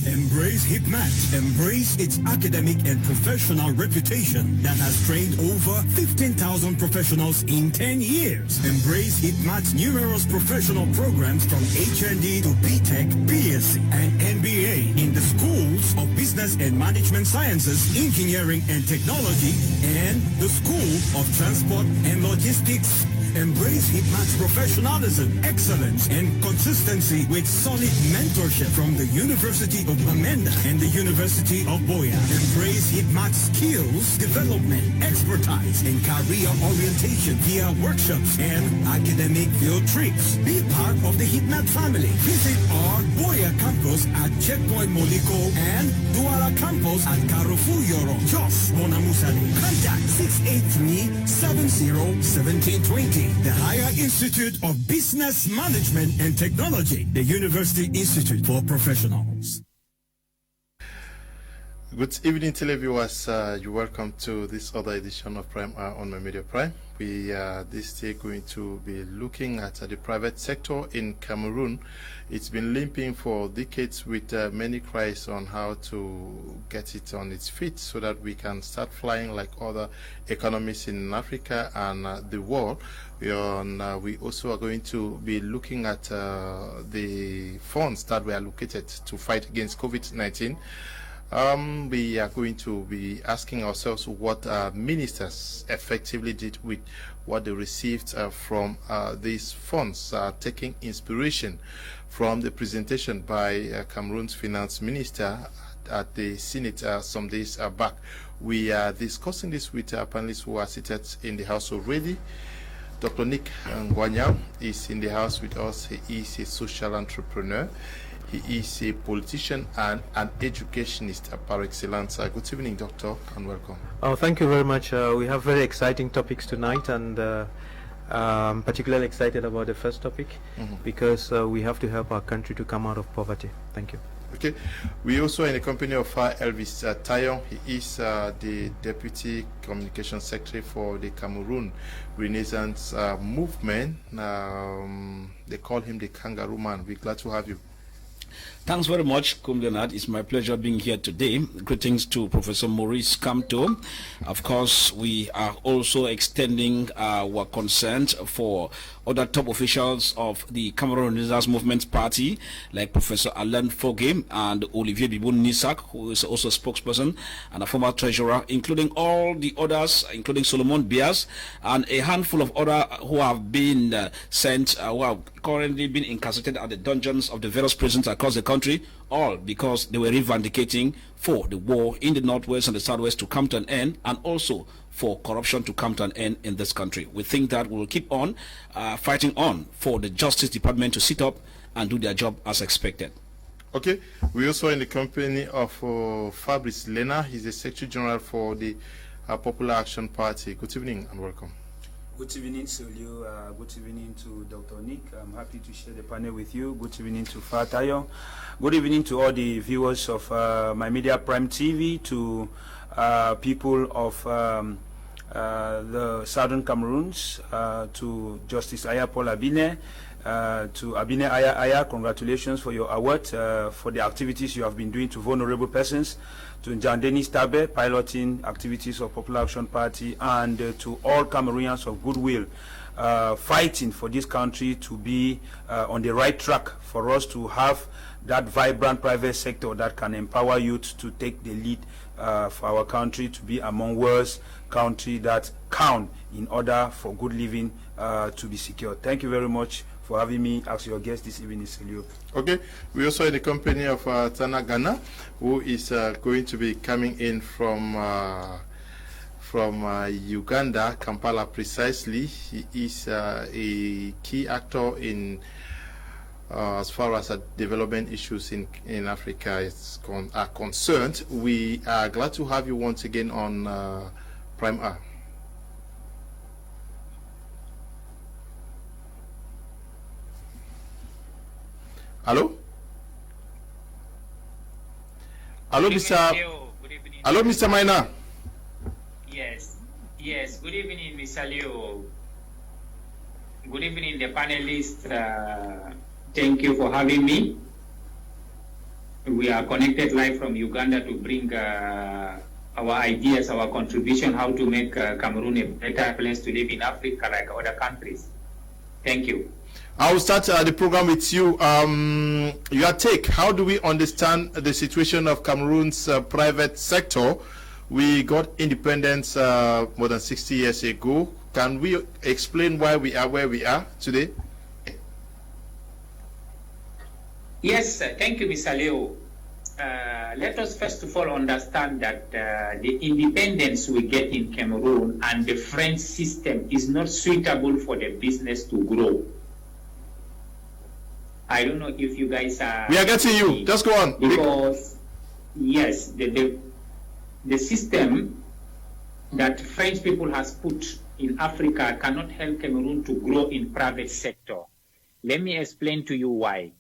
Embrace HIPMAT. Embrace its academic and professional reputation that has trained over 15,000 professionals in 10 years. Embrace HIPMAT's numerous professional programs from HND to BTech, BSc, and MBA in the schools of Business and Management Sciences, Engineering and Technology, and the School of Transport and Logistics. Embrace HIPMAT's professionalism, excellence, and consistency with solid mentorship from the University of Bamenda and the University of Boya. Embrace HIPMAT's skills, development, expertise, and career orientation via workshops and academic field trips. Be part of the HIPMAT family. Visit our Boya campus at Checkpoint Moliko and Douala campus at Carrefour Yoro, Jos, Monamusali. Contact 683-70-1720. The Higher Institute of Business Management and Technology, the University Institute for Professionals. Good evening, televiewers. You're welcome to this other edition of Prime Hour on My Media Prime. We are this day going to be looking at the private sector in Cameroon. It's been limping for decades with many cries on how to get it on its feet so that we can start flying like other economies in Africa and the world. We also are going to be looking at the funds that were allocated to fight against COVID-19. We are going to be asking ourselves what ministers effectively did with what they received from these funds, taking inspiration from the presentation by Cameroon's finance minister at the Senate some days back. We are discussing this with panelists who are seated in the house already. Dr. Nick Ngwanya is in the house with us. He is a social entrepreneur. He is a politician and an educationist par excellence. Good evening, Doctor, and welcome. Oh, thank you very much. We have very exciting topics tonight, and I'm particularly excited about the first topic because we have to help our country to come out of poverty. Thank you. Okay. We also in the company of Elvis Tayon. He is the Deputy Communication Secretary for the Cameroon Renaissance Movement. They call him the Kangaroo Man. We're glad to have you. Thanks very much, Kumdenad. It's my pleasure being here today. Greetings to Professor Maurice Kamto. Of course, we are also extending our concern for other top officials of the Cameroon Renaissance Movement Party, like Professor Alain Foguet and Olivier Biboun Nisak, who is also a spokesperson and a former treasurer, including all the others, including Solomon Bias, and a handful of others who have been sent, who have currently been incarcerated at the dungeons of the various prisons across the country, all because they were revendicating for the war in the northwest and the southwest to come to an end, and also for corruption to come to an end in this country. We think that we'll keep on fighting on for the Justice Department to sit up and do their job as expected. Okay. We also in the company of Fabrice Lena. He's the Secretary General for the Popular Action Party. Good evening and welcome. Good evening, Solio. Good evening to Dr. Nick. I'm happy to share the panel with you. Good evening to Fatayo. Good evening to all the viewers of My Media Prime TV, to people of the Southern Cameroons, to Justice Aya Paul Abine, to Abine Aya, congratulations for your award for the activities you have been doing to vulnerable persons, to John Dennis Tabe, piloting activities of Popular Action Party, and to all Cameroonians of goodwill fighting for this country to be on the right track, for us to have that vibrant private sector that can empower youth to take the lead for our country to be among world's country that count in order for good living to be secured. Thank you very much for having me as your guest this evening, Silio. Okay, we also in the company of Tana Ghana, who is going to be coming in from Uganda, Kampala precisely. He is a key actor in as far as development issues in Africa are concerned. We are glad to have you once again on Prime Hour. Hello? Hello, Mr. Hello, Mr. Maina. Yes. Good evening, Mr. Leo. Good evening, the panelists. Thank you for having me. We are connected live from Uganda to bring our ideas, our contribution, how to make Cameroon a better place to live in Africa like other countries. Thank you. I will start the program with you. Your take, how do we understand the situation of Cameroon's private sector? We got independence more than 60 years ago. Can we explain why we are where we are today? Yes, thank you, Mr. Leo. Let us first of all understand that the independence we get in Cameroon and the French system is not suitable for the business to grow. I don't know if you guys are... We are getting you. Just go on. Because, yes, the system that French people has put in Africa cannot help Cameroon to grow in private sector. Let me explain to you why.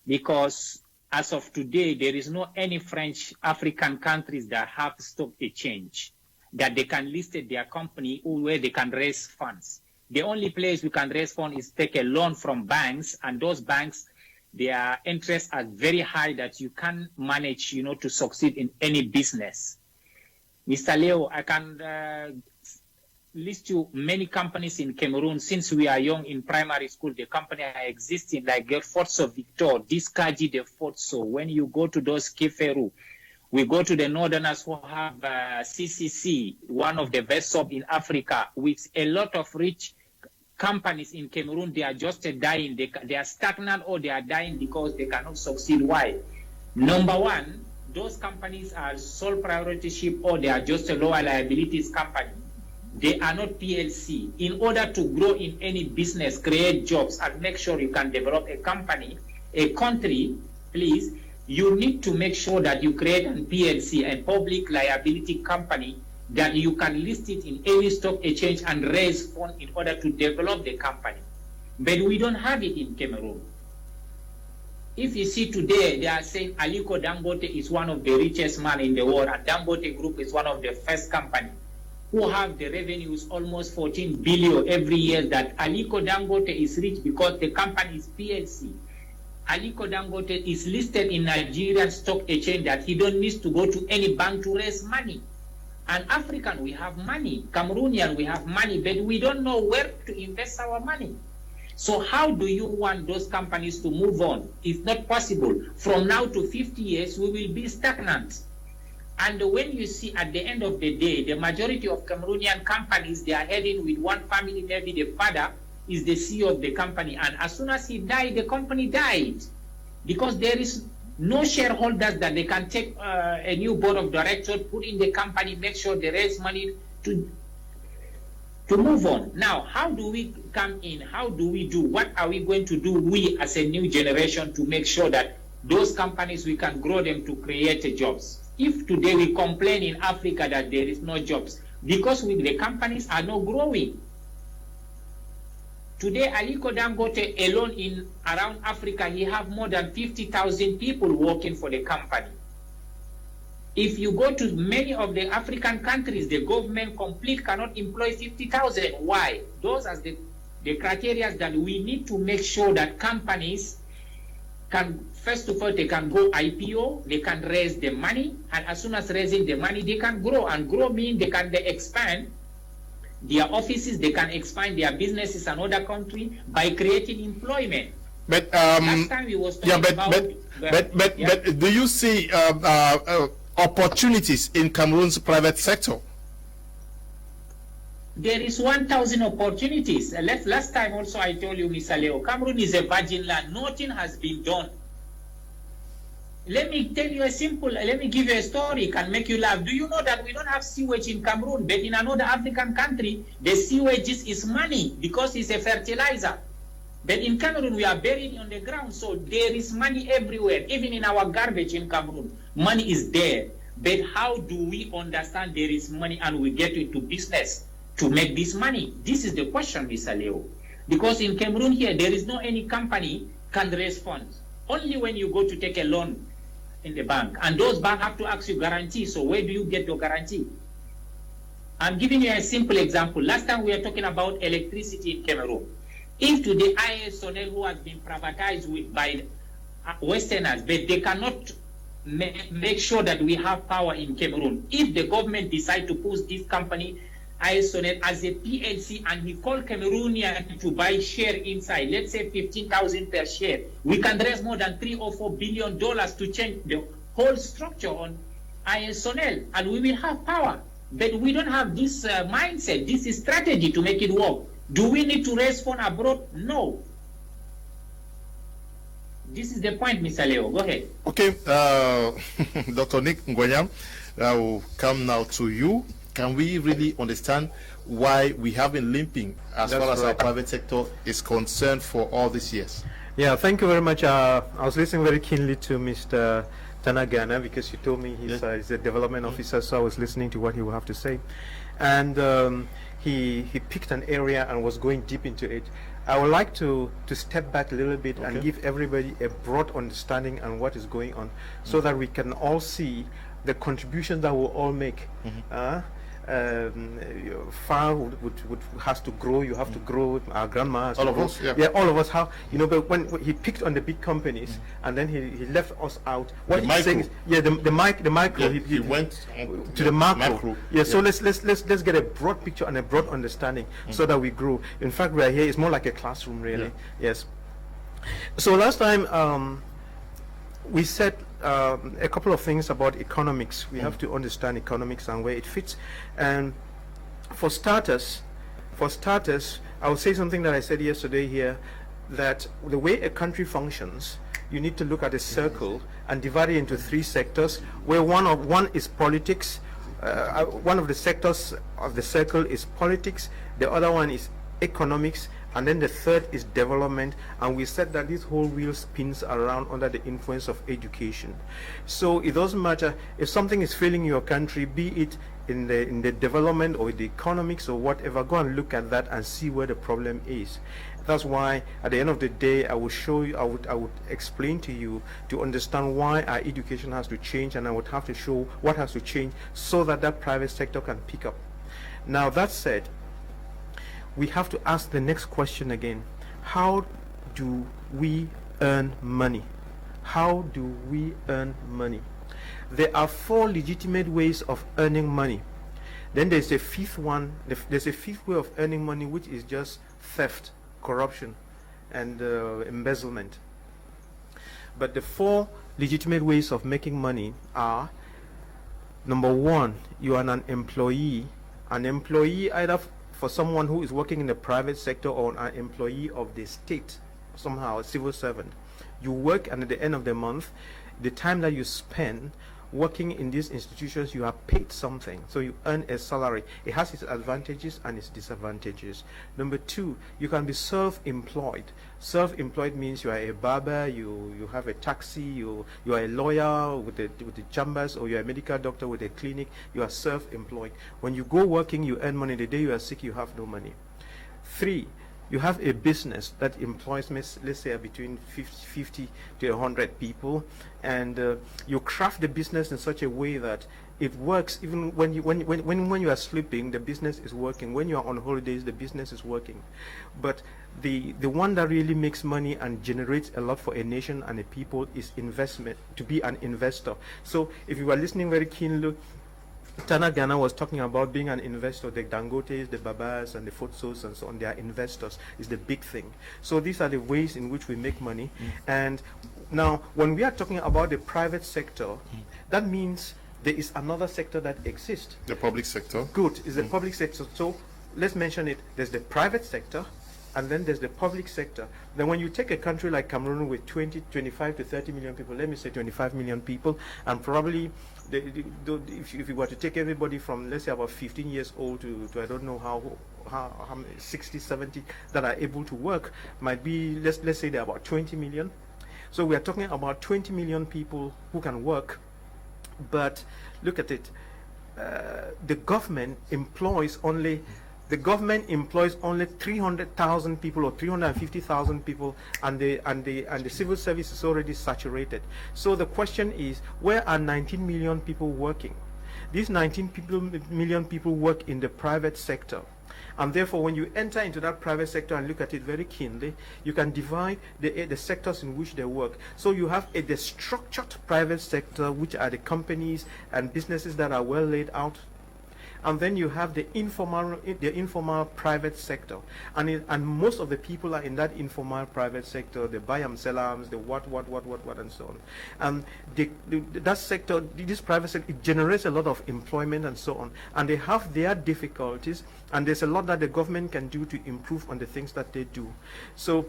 Because as of today, there is no any French African countries that have stock exchange that they can list their company where they can raise funds. The only place we can raise funds is take a loan from banks, and those banks, their interests are very high that you can manage, to succeed in any business. Mr. Leo, I can list you many companies in Cameroon. Since we are young in primary school, the company are existing like Forzo Victor, Discaji de Forzo. When you go to those Keferu, we go to the northerners who have CCC, one of the best sub in Africa, with a lot of rich companies in Cameroon. They are just dying. They are stagnant or they are dying because they cannot succeed. Why? Number one, those companies are sole proprietorship or they are just a lower liabilities company. They are not PLC. In order to grow in any business, create jobs, and make sure you can develop a company, a country, please, you need to make sure that you create an PLC, a public liability company, that you can list it in any stock exchange and raise funds in order to develop the company. But we don't have it in Cameroon. If you see today, they are saying Aliko Dangote is one of the richest man in the world, and Dangote Group is one of the first company who have the revenues almost 14 billion every year. That Aliko Dangote is rich because the company is PLC. Aliko Dangote is listed in Nigerian stock exchange, that he don't need to go to any bank to raise money. And African, we have money. Cameroonian, we have money, but we don't know where to invest our money. So how do you want those companies to move on? It's not possible. From now to 50 years, we will be stagnant. And when you see at the end of the day, the majority of Cameroonian companies, they are heading with one family, maybe the father is the CEO of the company. And as soon as he died, the company died. Because there is no shareholders that they can take a new board of directors, put in the company, make sure they raise money to move on. Now, how do we come in? How do we do? What are we going to do, we as a new generation, to make sure that those companies, we can grow them to create jobs? If today we complain in Africa that there is no jobs, because the companies are not growing. Today, Aliko Dangote alone in around Africa, he have more than 50,000 people working for the company. If you go to many of the African countries, the government complete cannot employ 50,000. Why? Those are the criteria that we need to make sure that companies can, first of all, they can go IPO, they can raise the money, and as soon as raising the money, they can grow. And grow means they can expand their offices, they can expand their businesses in other countries by creating employment. But last time we was talking but do you see opportunities in Cameroon's private sector? There is 1,000 opportunities. Last time also I told you, Mr. Leo, Cameroon is a virgin land. Nothing has been done. Let me tell you let me give you a story, can make you laugh. Do you know that we don't have sewage in Cameroon, but in another African country, the sewage is money because it's a fertilizer. But in Cameroon, we are buried on the ground, so there is money everywhere. Even in our garbage in Cameroon, money is there. But how do we understand there is money and we get into business to make this money? This is the question, Mr. Leo. Because in Cameroon here, there is no any company can raise funds. Only when you go to take a loan in the bank. And those banks have to ask you guarantee. So where do you get your guarantee? I'm giving you a simple example. Last time we were talking about electricity in Cameroon. If today ISONEL, who has been privatized by Westerners, but they cannot make sure that we have power in Cameroon. If the government decide to push this company Isonel as a PLC and he call Cameroonian to buy share inside, let's say 15,000 per share, we can raise more than $3 or $4 billion to change the whole structure on Isonel, and we will have power. But we don't have this mindset, this is strategy to make it work. Do we need to raise funds abroad? No. This is the point, Mr. Leo. Go ahead. Okay, Dr. Nick Ngwanyam, I will come now to you. Can we really understand why we have been limping as far as our private sector is concerned for all these years? Yeah, thank you very much. I was listening very keenly to Mr. Tanagana because you told me he's a development officer, so I was listening to what he will have to say. And he picked an area and was going deep into it. I would like to step back a little bit and give everybody a broad understanding on what is going on so that we can all see the contribution that we'll all make. Farm has to grow. You have to grow. Our grandma has all to of grow. us, yeah. Yeah, all of us. How, you know? But when he picked on the big companies and then he left us out. What The he's saying micro. is, the micro. Yeah, he went to the macro. macro. Yeah, so let's get a broad picture and a broad understanding so that we grow. In fact, we are here. It's more like a classroom, really. Yes. So last time we said a couple of things about economics. We have to understand economics and where it fits. And for starters, I will say something that I said yesterday here, that the way a country functions, you need to look at a circle and divide it into three sectors, where one is politics. One of the sectors of the circle is politics. The other one is economics. And then the third is development, and we said that this whole wheel spins around under the influence of education. So it doesn't matter if something is failing your country, be it in the development or the economics or whatever, go and look at that and see where the problem is. That's why at the end of the day I will show you, I would explain to you to understand why our education has to change, and I would have to show what has to change so that that private sector can pick up. Now that said, we have to ask the next question again. How do we earn money? How do we earn money? There are four legitimate ways of earning money. Then there's a fifth one. There's a fifth way of earning money, which is just theft, corruption, and embezzlement. But the four legitimate ways of making money are: number one, you are an employee either for someone who is working in the private sector or an employee of the state, somehow a civil servant. You work, and at the end of the month, the time that you spend working in these institutions, you are paid something, so you earn a salary. It has its advantages and its disadvantages. Number two, you can be self-employed. Self-employed means you are a barber, you have a taxi, you are a lawyer with the chambers, or you are a medical doctor with a clinic. You are self-employed. When you go working, you earn money. The day you are sick, you have no money. Three, you have a business that employs, let's say, between 50 to 100 people, and you craft the business in such a way that it works even when you are sleeping. The business is working. When you are on holidays, the business is working. But the one that really makes money and generates a lot for a nation and a people is investment. To be an investor. So if you are listening very keenly, Tana Ghana was talking about being an investor. The Dangotes, the Babas, and the Futsos, and so on, they are investors. Is the big thing. So these are the ways in which we make money. And now, when we are talking about the private sector, that means there is another sector that exists. The public sector. Good, is the public sector. So let's mention it. There's the private sector, and then there's the public sector. Then when you take a country like Cameroon with 25 to 30 million people, let me say 25 million people, and probably if you were to take everybody from, let's say, about 15 years old to I don't know how 60, 70 that are able to work, might be, let's say they're about 20 million. So we are talking about 20 million people who can work. But look at it, the government employs only 300,000 people or 350,000 people, and the civil service is already saturated. So the question is, where are 19 million people working? These 19 million people work in the private sector, And therefore, when you enter into that private sector and look at it very keenly, you can divide the sectors in which they work. So you have the structured private sector, which are the companies and businesses that are well laid out. And then you have the informal private sector, and most of the people are in that informal private sector. The buy and sell arms, the what, and so on. And that sector, this private sector, it generates a lot of employment and so on. And they have their difficulties, and there's a lot that the government can do to improve on the things that they do. So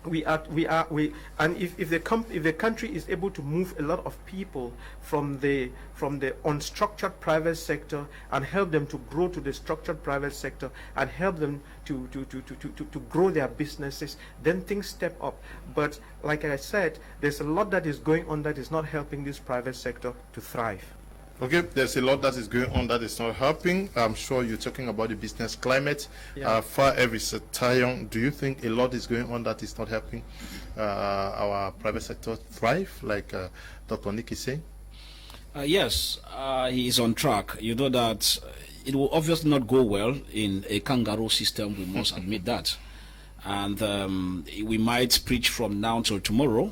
and if the country is able to move a lot of people from the unstructured private sector and help them to grow to the structured private sector and help them to grow their businesses, then things step up. But like I said, there's a lot that is going on that is not helping this private sector to thrive. Okay, there's a lot that is going on that is not helping. I'm sure you're talking about the business climate. Yeah. Every Tayon, do you think a lot is going on that is not helping our private sector thrive, like Dr. Nick is saying? Yes, he is on track. You know that it will obviously not go well in a kangaroo system, we must admit that. And we might preach from now till tomorrow.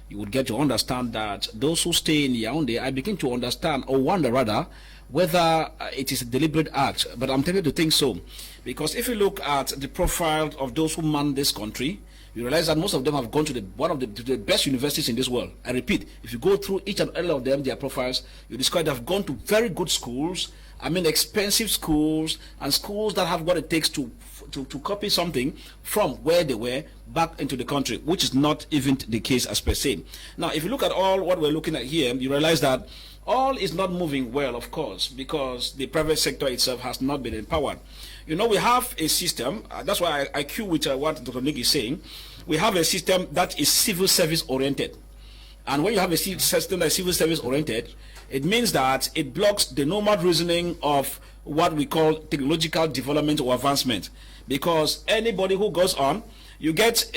You would get to understand that those who stay in Yaoundé, I begin to understand, or wonder rather, whether it is a deliberate act. But I'm tempted to think so. Because if you look at the profile of those who man this country, you realize that most of them have gone to one of the best universities in this world. I repeat, if you go through each and every of them, their profiles, you discover they have gone to very good schools, I mean expensive schools, and schools that have what it takes to copy something from where they were back into the country, which is not even the case as per se. Now, if you look at all what we're looking at here, you realize that all is not moving well, of course, because the private sector itself has not been empowered. You know, we have a system, that's why I cue with what Dr. Nick is saying. We have a system that is civil service oriented. And when you have a system that is civil service oriented, it means that it blocks the normal reasoning of what we call technological development or advancement. Because anybody who goes on, you get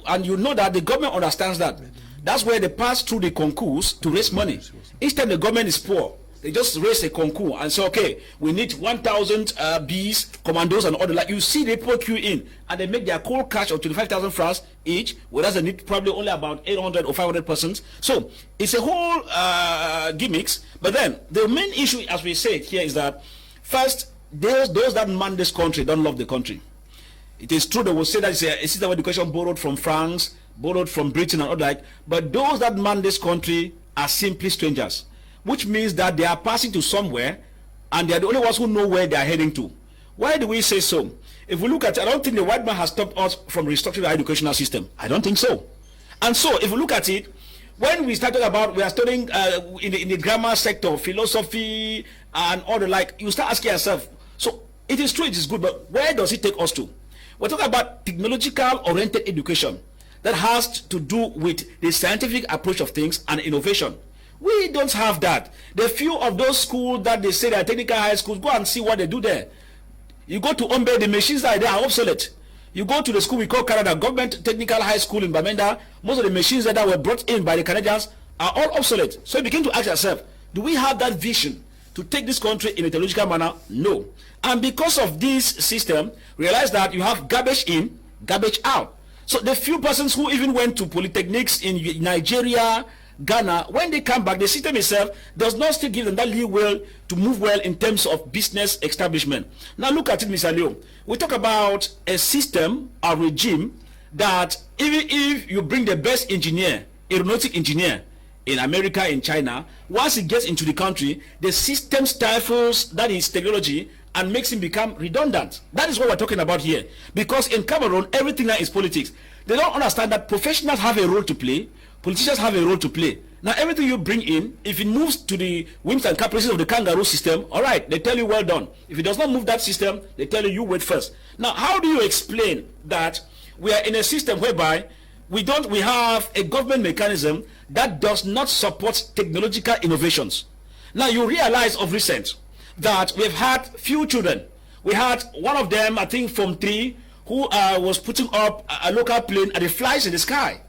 and you know that the government understands that. That's where they pass through the concours to raise money. Each time the government is poor, they just raise a concours and say, okay, we need 1,000 bees, commandos, and all the like. You see they put queue in, and they make their cold cash of 25,000 francs each, whereas they need probably only about 800 or 500 persons. So it's a whole gimmicks. But then the main issue, as we say here, is that first, those that man this country don't love the country. It is true they will say that it's a system of education borrowed from France, borrowed from Britain and all that, but those that man this country are simply strangers, which means that they are passing to somewhere and they are the only ones who know where they are heading to. Why do we say so? If we look at it, I don't think the white man has stopped us from restructuring our educational system. I don't think so. And so if we look at it, when we started about, we are studying in the grammar sector, philosophy and all the like, you start asking yourself, so it is true, it is good, but where does it take us to? We're talking about technological oriented education that has to do with the scientific approach of things and innovation. We don't have that. The few of those schools that they say they are technical high schools, go and see what they do there. You go to Ombe, the machines that are there are obsolete. You go to the school we call Canada Government Technical High School in Bamenda, most of the machines that were brought in by the Canadians are all obsolete. So you begin to ask yourself, do we have that vision to take this country in a technological manner? No. And because of this system, realize that you have garbage in, garbage out. So the few persons who even went to polytechnics in Nigeria, Ghana, when they come back, the system itself does not still give them that leeway to move well in terms of business establishment. Now look at it, Mr. Leo. We talk about a system, a regime, that even if you bring the best engineer, aeronautic engineer, in America, in China, once he gets into the country, the system stifles that is technology and makes him become redundant. That is what we're talking about here. Because in Cameroon, everything now is politics. They don't understand that professionals have a role to play, politicians have a role to play. Now everything you bring in, if it moves to the whims and caprices of the kangaroo system, all right, they tell you well done. If it does not move that system, they tell you wait first. Now how do you explain that we are in a system whereby we have a government mechanism that does not support technological innovations? Now you realize of recent that we've had few children. We had one of them, I think from 3, who was putting up a local plane and it flies in the sky.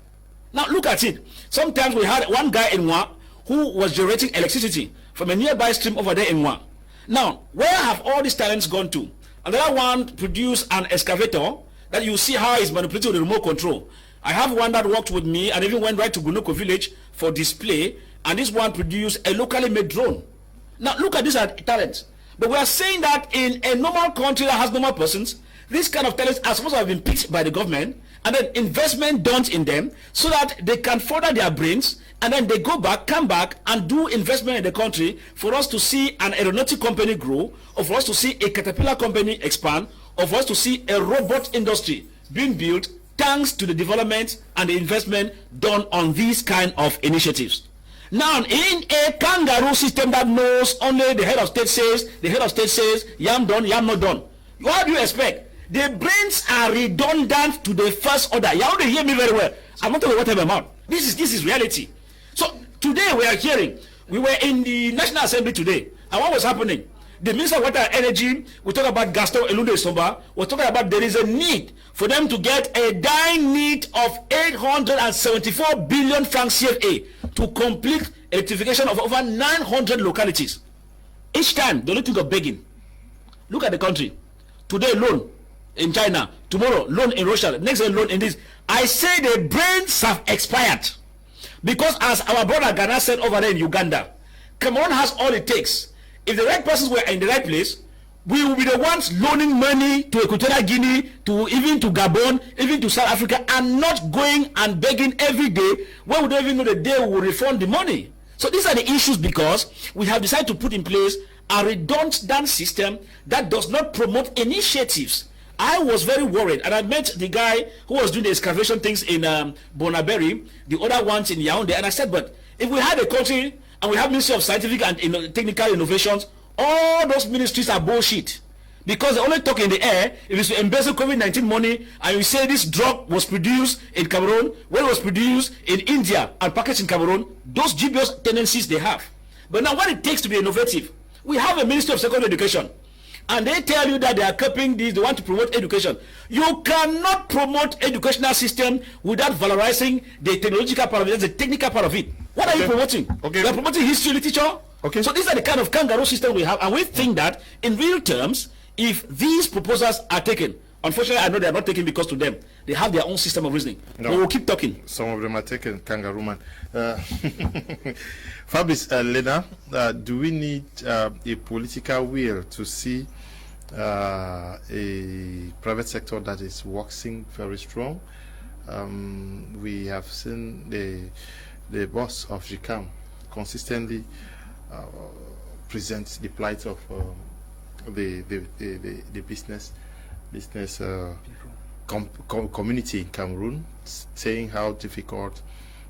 Now look at it. Sometimes we had one guy in Nwa who was generating electricity from a nearby stream over there in Nwa. Now, where have all these talents gone to? Another one produce an excavator that you see how it's manipulated with the remote control. I have one that worked with me and even went right to Gunoko village for display, and this one produced a locally made drone. Now look at these talents. But we are saying that in a normal country that has normal persons, these kind of talents are supposed to have been picked by the government and then investment done in them so that they can further their brains, and then they come back and do investment in the country for us to see an aeronautic company grow, or for us to see a caterpillar company expand, or for us to see a robot industry being built thanks to the development and the investment done on these kind of initiatives. Now, in a kangaroo system that knows only the head of state says, yam done, yam not done, what do you expect? The brains are redundant to the first order. You have to hear me very well. I'm not talking whatever amount. This is reality. So today we are hearing, we were in the National Assembly today, and what was happening? The Minister of Water and Energy, we talk about Gaston Elunde Somba, we're talking about there is a need for them to get a dying need of 874 billion francs CFA to complete electrification of over 900 localities. Each time, they don't think of begging. Look at the country. Today, loan in China. Tomorrow, loan in Russia. Next day, loan in this. I say the brains have expired. Because as our brother Ghana said over there in Uganda, Cameroon has all it takes. If the right persons were in the right place, we will be the ones loaning money to Equatorial Guinea, even to Gabon, even to South Africa, and not going and begging every day when we don't even know the day we will refund the money. So these are the issues, because we have decided to put in place a redundant system that does not promote initiatives. I was very worried, and I met the guy who was doing the excavation things in Bonaberry, the other ones in Yaoundé, and I said, but if we had a country and we have Ministry of Scientific and Technical Innovations, all those ministries are bullshit, because they only talk in the air. If it's to embezzle COVID-19 money, and you say this drug was produced in Cameroon, when it was produced in India and packaged in Cameroon, those dubious tendencies they have. But now what it takes to be innovative, we have a Ministry of Secondary Education, and they tell you that they are copying this, they want to promote education. You cannot promote educational system without valorizing the technological part of it, the technical part of it. What are you promoting? You are promoting history literature. So these are the kind of kangaroo system we have, and we think that in real terms, if these proposals are taken, unfortunately I know they are not taken because to them they have their own system of reasoning. No. We will keep talking. Some of them are taken, kangaroo man. Fabrice, Lena, do we need a political will to see a private sector that is waxing very strong? We have seen the boss of GCAM consistently presents the plight of the business community in Cameroon, saying how difficult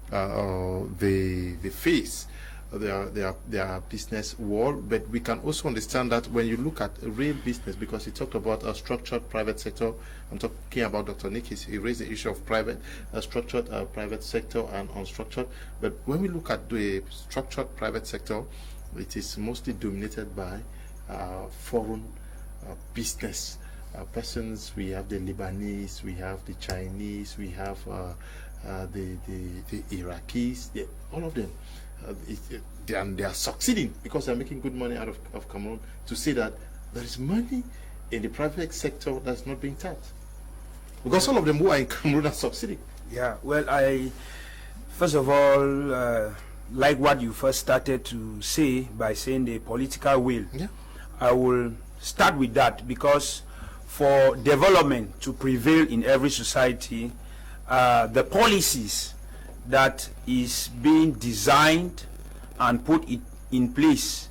they face their business world. But we can also understand that when you look at real business, because he talked about a structured private sector, I'm talking about Dr. Nick, he raised the issue of structured private sector and unstructured. But when we look at the structured private sector, it is mostly dominated by foreign business persons. We have the Lebanese, we have the Chinese, we have the Iraqis, all of them. And they are succeeding because they are making good money out of Cameroon. To say that there is money in the private sector that's not being tapped, because all of them who are in Cameroon are succeeding. Yeah, well, I first of all like what you first started to say by saying the political will. Yeah. I will start with that, because for development to prevail in every society, the policies that is being designed and put it in place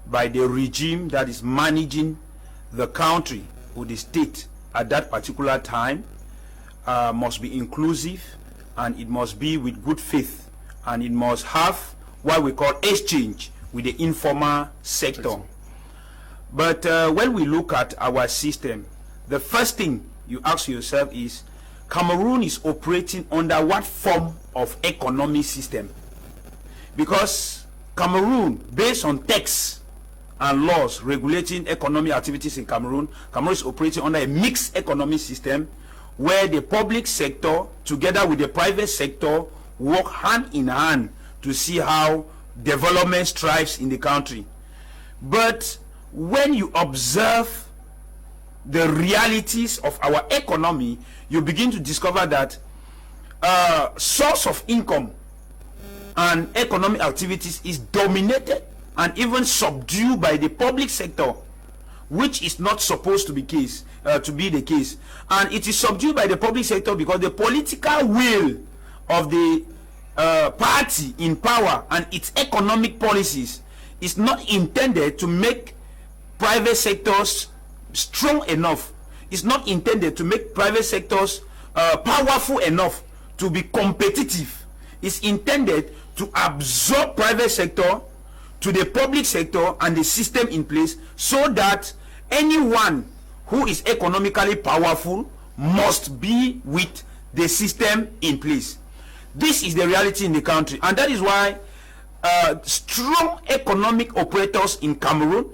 by the regime that is managing the country or the state at that particular time must be inclusive, and it must be with good faith, and it must have what we call exchange with the informal sector. But when we look at our system, the first thing you ask yourself is, Cameroon is operating under what form of economic system? Because Cameroon, based on texts and laws regulating economic activities in Cameroon, Cameroon is operating under a mixed economic system where the public sector together with the private sector work hand in hand to see how development strives in the country. But when you observe the realities of our economy, you begin to discover that source of income and economic activities is dominated and even subdued by the public sector, which is not supposed to be the case. And it is subdued by the public sector because the political will of the party in power and its economic policies is not intended to make private sectors strong enough. It's not intended to make private sectors powerful enough to be competitive. It's intended to absorb private sector to the public sector and the system in place, so that anyone who is economically powerful must be with the system in place. This is the reality in the country, and that is why strong economic operators in Cameroon,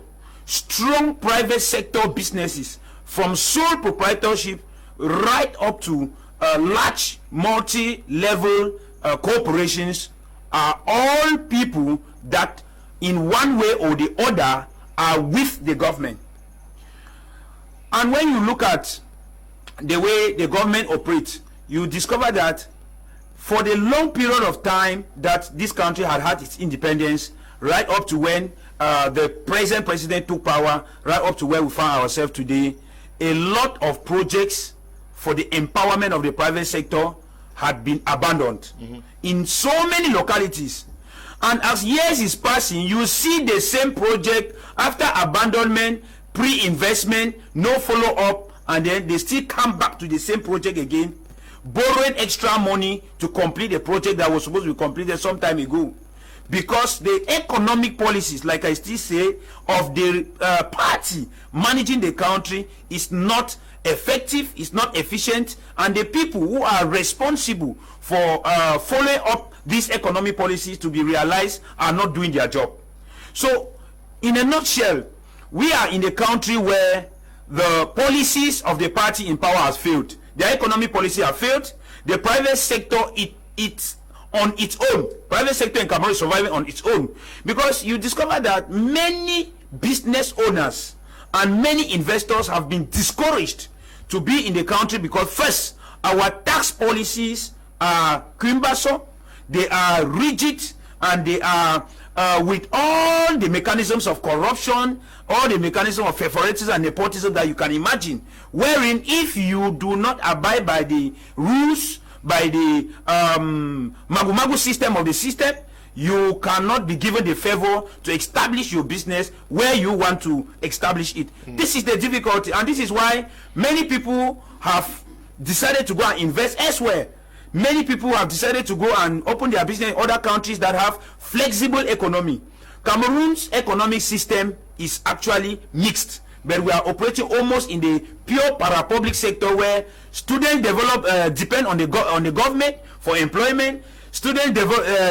strong private sector businesses, from sole proprietorship right up to large multi-level corporations, are all people that in one way or the other are with the government. And when you look at the way the government operates, you discover that for the long period of time that this country had its independence, right up to when the present president took power, right up to where we find ourselves today, a lot of projects for the empowerment of the private sector had been abandoned in so many localities. And as years is passing, you see the same project after abandonment, pre-investment, no follow-up, and then they still come back to the same project again, borrowing extra money to complete the project that was supposed to be completed some time ago. Because the economic policies, like I still say, of the party managing the country is not effective, is not efficient, and the people who are responsible for following up these economic policies to be realized are not doing their job. So, in a nutshell, we are in a country where the policies of the party in power has failed. Their economic policy have failed. The private sector, it's on its own. Private sector in Cameroon is surviving on its own, because you discover that many business owners and many investors have been discouraged to be in the country because, first, our tax policies are cumbersome, they are rigid, and they are with all the mechanisms of corruption, all the mechanisms of favoritism and nepotism that you can imagine, wherein if you do not abide by the rules, by the magu-magu system of the system, you cannot be given the favor to establish your business where you want to establish it. This is the difficulty, and this is why many people have decided to go and invest elsewhere. Many people have decided to go and open their business in other countries that have flexible economy. Cameroon's economic system is actually mixed, but we are operating almost in the pure para-public sector, where students depend on the government for employment. Students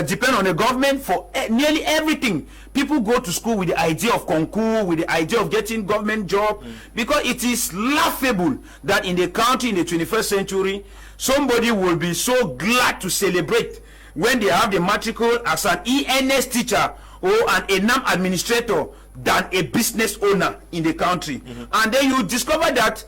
depend on the government for nearly everything. People go to school with the idea of concours, with the idea of getting government job, because it is laughable that in the country in the 21st century, somebody will be so glad to celebrate when they have the matricle as an ENS teacher or an ENAM administrator than a business owner in the country. And then you discover that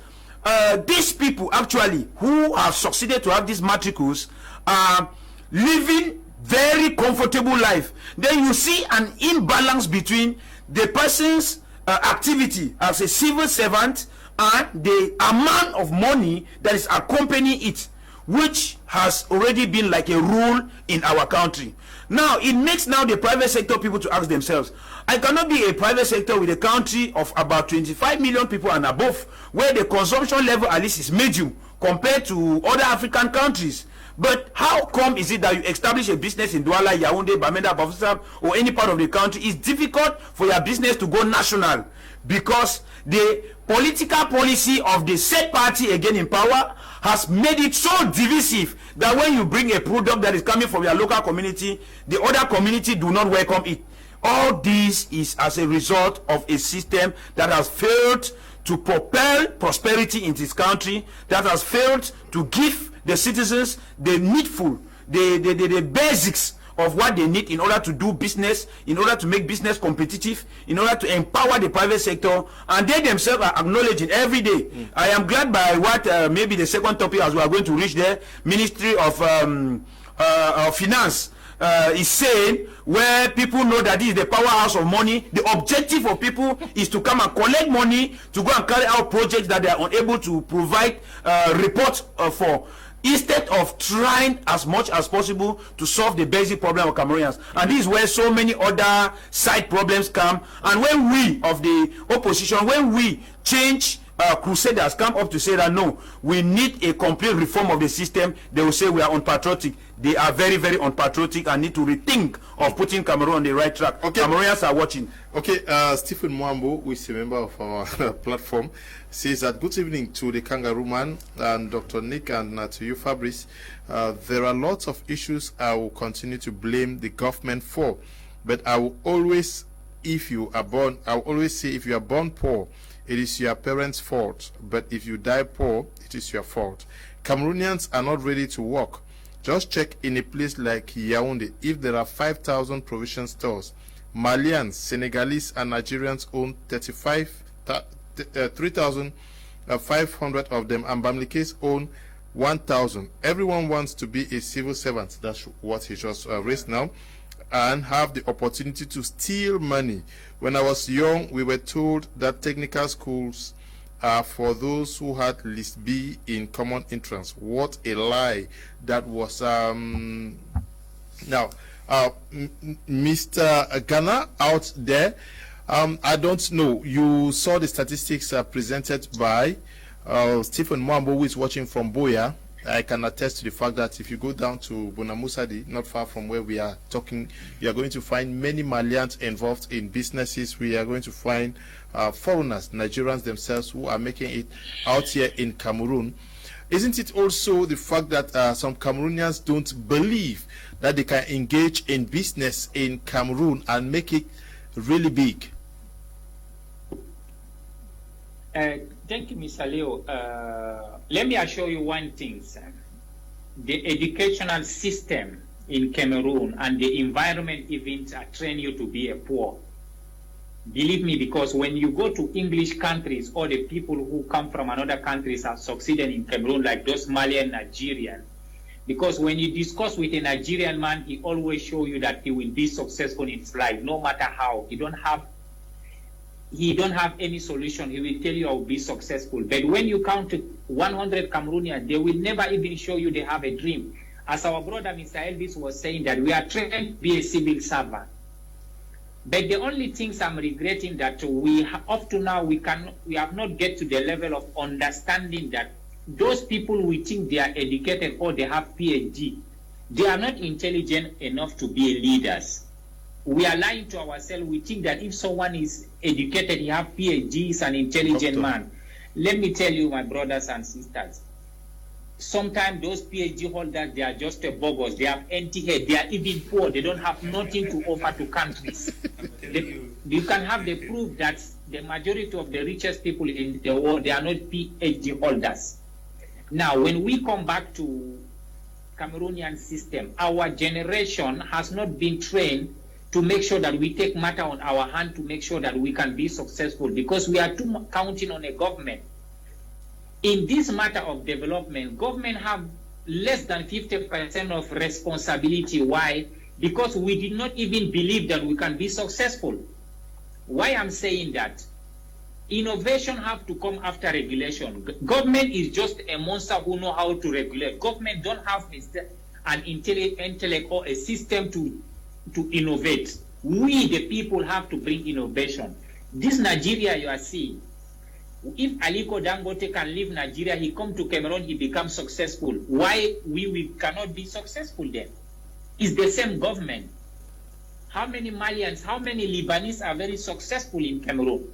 these people actually who have succeeded to have these matricles are living very comfortable life. Then you see an imbalance between the person's activity as a civil servant and the amount of money that is accompanying it, which has already been like a rule in our country. Now, it makes now the private sector people to ask themselves, I cannot be a private sector with a country of about 25 million people and above, where the consumption level at least is medium compared to other African countries. But how come is it that you establish a business in Douala, Yaoundé, Bamenda, Bafoussam, or any part of the country? It's difficult for your business to go national, because the political policy of the said party again in power has made it so divisive that when you bring a product that is coming from your local community, the other community do not welcome it. All this is as a result of a system that has failed to propel prosperity in this country, that has failed to give the citizens the needful, the basics of what they need in order to do business, in order to make business competitive, in order to empower the private sector, and they themselves are acknowledging every day. I am glad by what maybe the second topic as we are going to reach there, Ministry of Finance is saying, where people know that this is the powerhouse of money. The objective of people is to come and collect money to go and carry out projects that they are unable to provide reports for, instead of trying as much as possible to solve the basic problem of Cameroonians. And this is where so many other side problems come. And when we of the opposition, when we change crusaders come up to say that no, we need a complete reform of the system, they will say we are unpatriotic. They are very, very unpatriotic and need to rethink of putting Cameroon on the right track. Okay. Cameroonians are watching. Okay, Stephen Mwambo, who is a member of our platform, says that good evening to the Kangaroo Man and Dr. Nick, and to you, Fabrice. There are lots of issues I will continue to blame the government for, but I will always, if you are born, I will always say, if you are born poor, it is your parents' fault, but if you die poor, it is your fault. Cameroonians are not ready to work. Just check in a place like Yaoundé, if there are 5,000 provision stores, Malians, Senegalese, and Nigerians own 3,500 of them, and Bamlikes own 1,000. Everyone wants to be a civil servant. That's what he just raised now, and have the opportunity to steal money. When I was young, we were told that technical schools are for those who had list B in common entrance. What a lie that was. Now, Mr. Ghana out there, I don't know, you saw the statistics presented by Stephen Mwambo, who is watching from Boya. I can attest to the fact that if you go down to Bonamusadi, not far from where we are talking, you are going to find many Malians involved in businesses. We are going to find foreigners, Nigerians themselves, who are making it out here in Cameroon. Isn't it also the fact that some Cameroonians don't believe that they can engage in business in Cameroon and make it really big? Thank you, Mr. Leo. Let me assure you one thing, sir. The educational system in Cameroon and the environment events train you to be a poor. Believe me, because when you go to English countries, or the people who come from another countries have succeeded in Cameroon, like those Malian Nigerians, because when you discuss with a Nigerian man, he always show you that he will be successful in his life, no matter how. He don't have any solution. He will tell you I will be successful. But when you count to 100 Cameroonians, they will never even show you they have a dream. As our brother Mr. Elvis was saying, that we are trained to be a civil servant. But the only things I'm regretting that up to now we have not get to the level of understanding that those people we think they are educated or they have PhD, they are not intelligent enough to be leaders. We are lying to ourselves. We think that if someone is educated, he have PhD, is an intelligent man. Let me tell you, my brothers and sisters, sometimes those PhD holders, they are just a bogus. They have empty head. They are even poor. They don't have nothing to offer to countries. You can have the proof that the majority of the richest people in the world, they are not PhD holders. Now, when we come back to Cameroonian system, our generation has not been trained to make sure that we take matter on our hand to make sure that we can be successful, because we are too counting on a government. In this matter of development, government have less than 50% of responsibility. Why? Because we did not even believe that we can be successful. Why I'm saying that? Innovation have to come after regulation. Government is just a monster who know how to regulate. Government don't have an intellect or a system to innovate. We, the people, have to bring innovation. This Nigeria you are seeing, if Aliko Dangote can leave Nigeria, he come to Cameroon, he becomes successful. Why we cannot be successful then? It's the same government. How many Malians, how many Lebanese are very successful in Cameroon?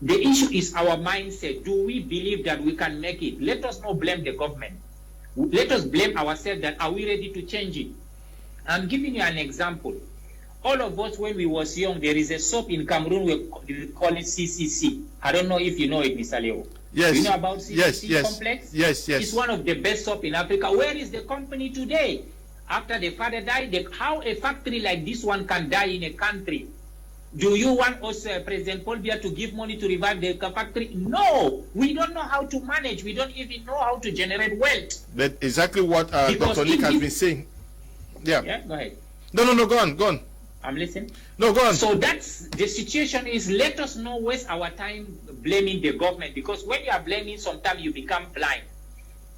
The issue is our mindset. Do we believe that we can make it? Let us not blame the government. Let us blame ourselves that are we ready to change it? I'm giving you an example. All of us, when we was young, there is a soap in Cameroon, we call it CCC. I don't know if you know it, Mr. Leo. Yes. Do you know about CCC yes. complex? Yes. It's one of the best soap in Africa. Where is the company today? After the father died, how a factory like this one can die in a country? Do you want us, President Paul Biya, to give money to revive the factory? No, we don't know how to manage. We don't even know how to generate wealth. That's exactly what Dr. Nick has been saying. Yeah. Yeah, go ahead. No, go on. I'm listening. No, go on. So that's the situation. Is let us not waste our time blaming the government, because when you are blaming, sometimes you become blind.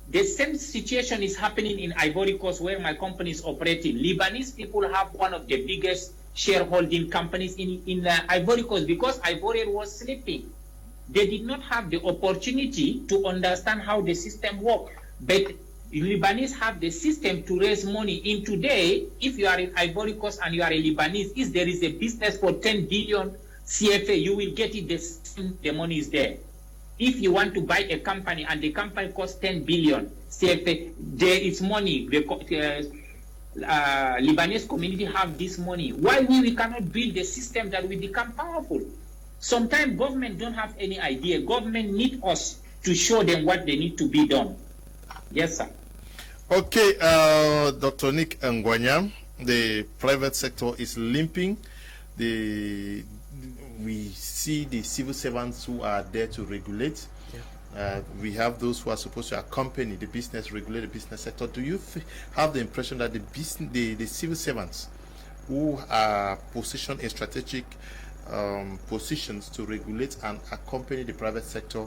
The same situation is happening in Ivory Coast, where my company is operating. Lebanese people have one of the biggest shareholding companies in Ivory Coast, because Ivory was sleeping. They did not have the opportunity to understand how the system works. But Lebanese have the system to raise money. In today, if you are in Ivory Coast and you are a Lebanese, if there is a business for 10 billion CFA, you will get it the money is there. If you want to buy a company and the company costs 10 billion CFA, there is money. Lebanese community have this money. Why we cannot build a system that will become powerful? Sometimes government don't have any idea. Government need us to show them what they need to be done. Yes, sir. Okay, Dr. Nick Ngwanyam, the private sector is limping. We see the civil servants who are there to regulate. We have those who are supposed to accompany the business, regulate the business sector. Do you have the impression that the civil servants who are positioned in strategic positions to regulate and accompany the private sector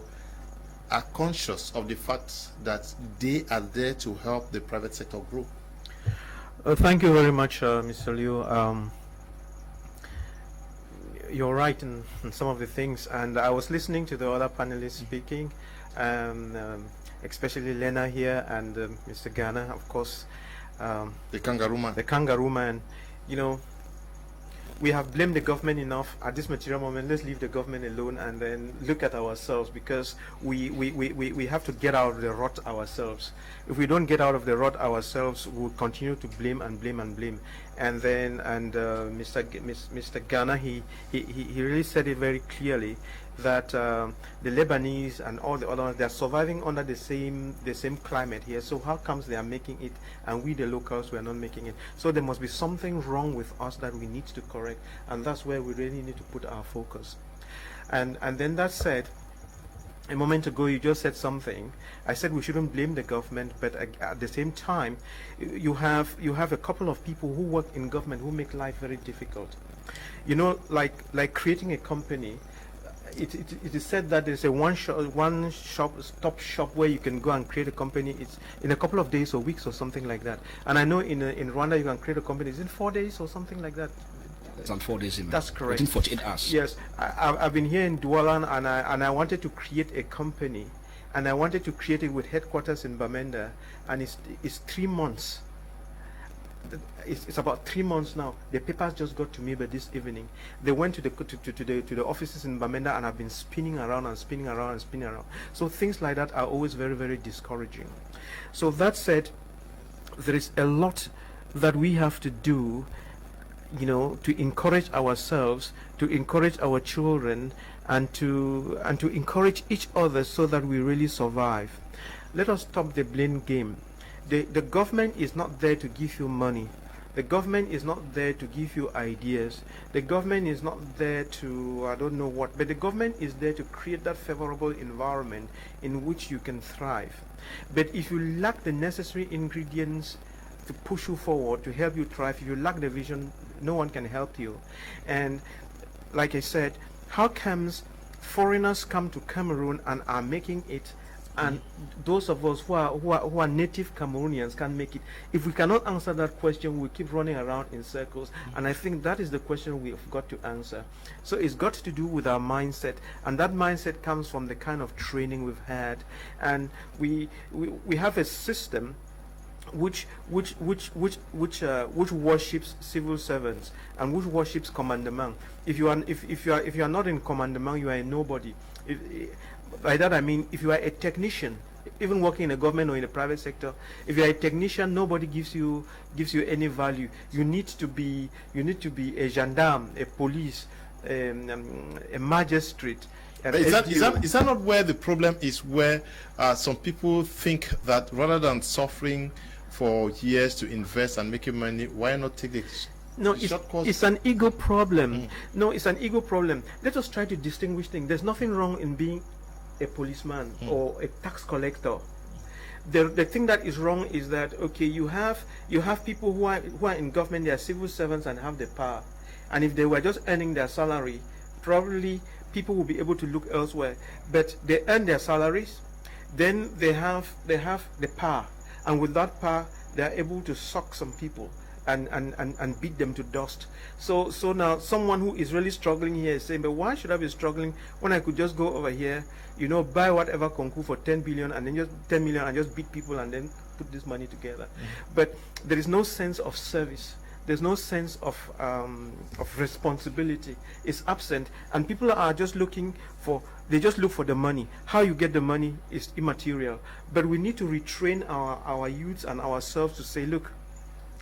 are conscious of the fact that they are there to help the private sector grow? Thank you very much, Mr. Liu. You're right in some of the things, and I was listening to the other panelists speaking, especially Lena here and Mr. Ghana, of course. The kangaroo man. The kangaroo man. You know, we have blamed the government enough at this material moment. Let's leave the government alone and then look at ourselves, because we have to get out of the rut ourselves. If we don't get out of the rut ourselves, we'll continue to blame and blame and blame. And then, Mr. Ghana, he really said it very clearly that the Lebanese and all the others, they are surviving under the same climate here. So how comes they are making it and we the locals, we are not making it? So there must be something wrong with us that we need to correct, and that's where we really need to put our focus. And then that said, a moment ago you just said something. I said we shouldn't blame the government, but at the same time, you have a couple of people who work in government who make life very difficult. You know, like creating a company. It is said that there's a one-stop shop where you can go and create a company. It's in a couple of days or weeks or something like that. And I know in Rwanda you can create a company. Is it 4 days or something like that? It's on 4 days. That's correct. Within 48 hours. Yes, I've been here in Douala, and I wanted to create a company, and I wanted to create it with headquarters in Bamenda, and it's 3 months. It's about 3 months now. The papers just got to me by this evening. They went to the offices in Bamenda, and I've been spinning around and spinning around and spinning around. So things like that are always very, very discouraging. So that said, there is a lot that we have to do, you know, to encourage ourselves, to encourage our children, and to encourage each other so that we really survive. Let us stop the blame game. The government is not there to give you money. The government is not there to give you ideas. The government is not there to, I don't know what, but the government is there to create that favorable environment in which you can thrive. But if you lack the necessary ingredients to push you forward, to help you thrive, if you lack the vision, no one can help you. And like I said, how comes foreigners come to Cameroon and are making it, and those of us who are native Cameroonians can't make it? If we cannot answer that question, we keep running around in circles. And I think that is the question we've got to answer. So it's got to do with our mindset, and that mindset comes from the kind of training we've had. And we have a system which worships civil servants and which worships commandement. If you are not in commandement, you are a nobody. By that I mean, if you are a technician, even working in a government or in the private sector, if you are a technician, nobody gives you any value. You need to be a gendarme, a police, a magistrate. Is that not where the problem is, where some people think that rather than suffering for years to invest and making money, why not take the No, shortcut? it's an ego problem. No, it's an ego problem. Let us try to distinguish things. There's nothing wrong in being a policeman or a tax collector. The thing that is wrong is that, okay, you have people who are in government, they are civil servants and have the power, and if they were just earning their salary, probably people will be able to look elsewhere. But they earn their salaries, then they have the power, and with that power they are able to suck some people and beat them to dust. So now someone who is really struggling here is saying, but why should I be struggling when I could just go over here, buy whatever concours for 10 billion and then just 10 million and just beat people and then put this money together. But there is no sense of service. There's no sense of responsibility. It's absent, and people are just looking for, they just look for the money. How you get the money is immaterial. But we need to retrain our youths and ourselves to say, look,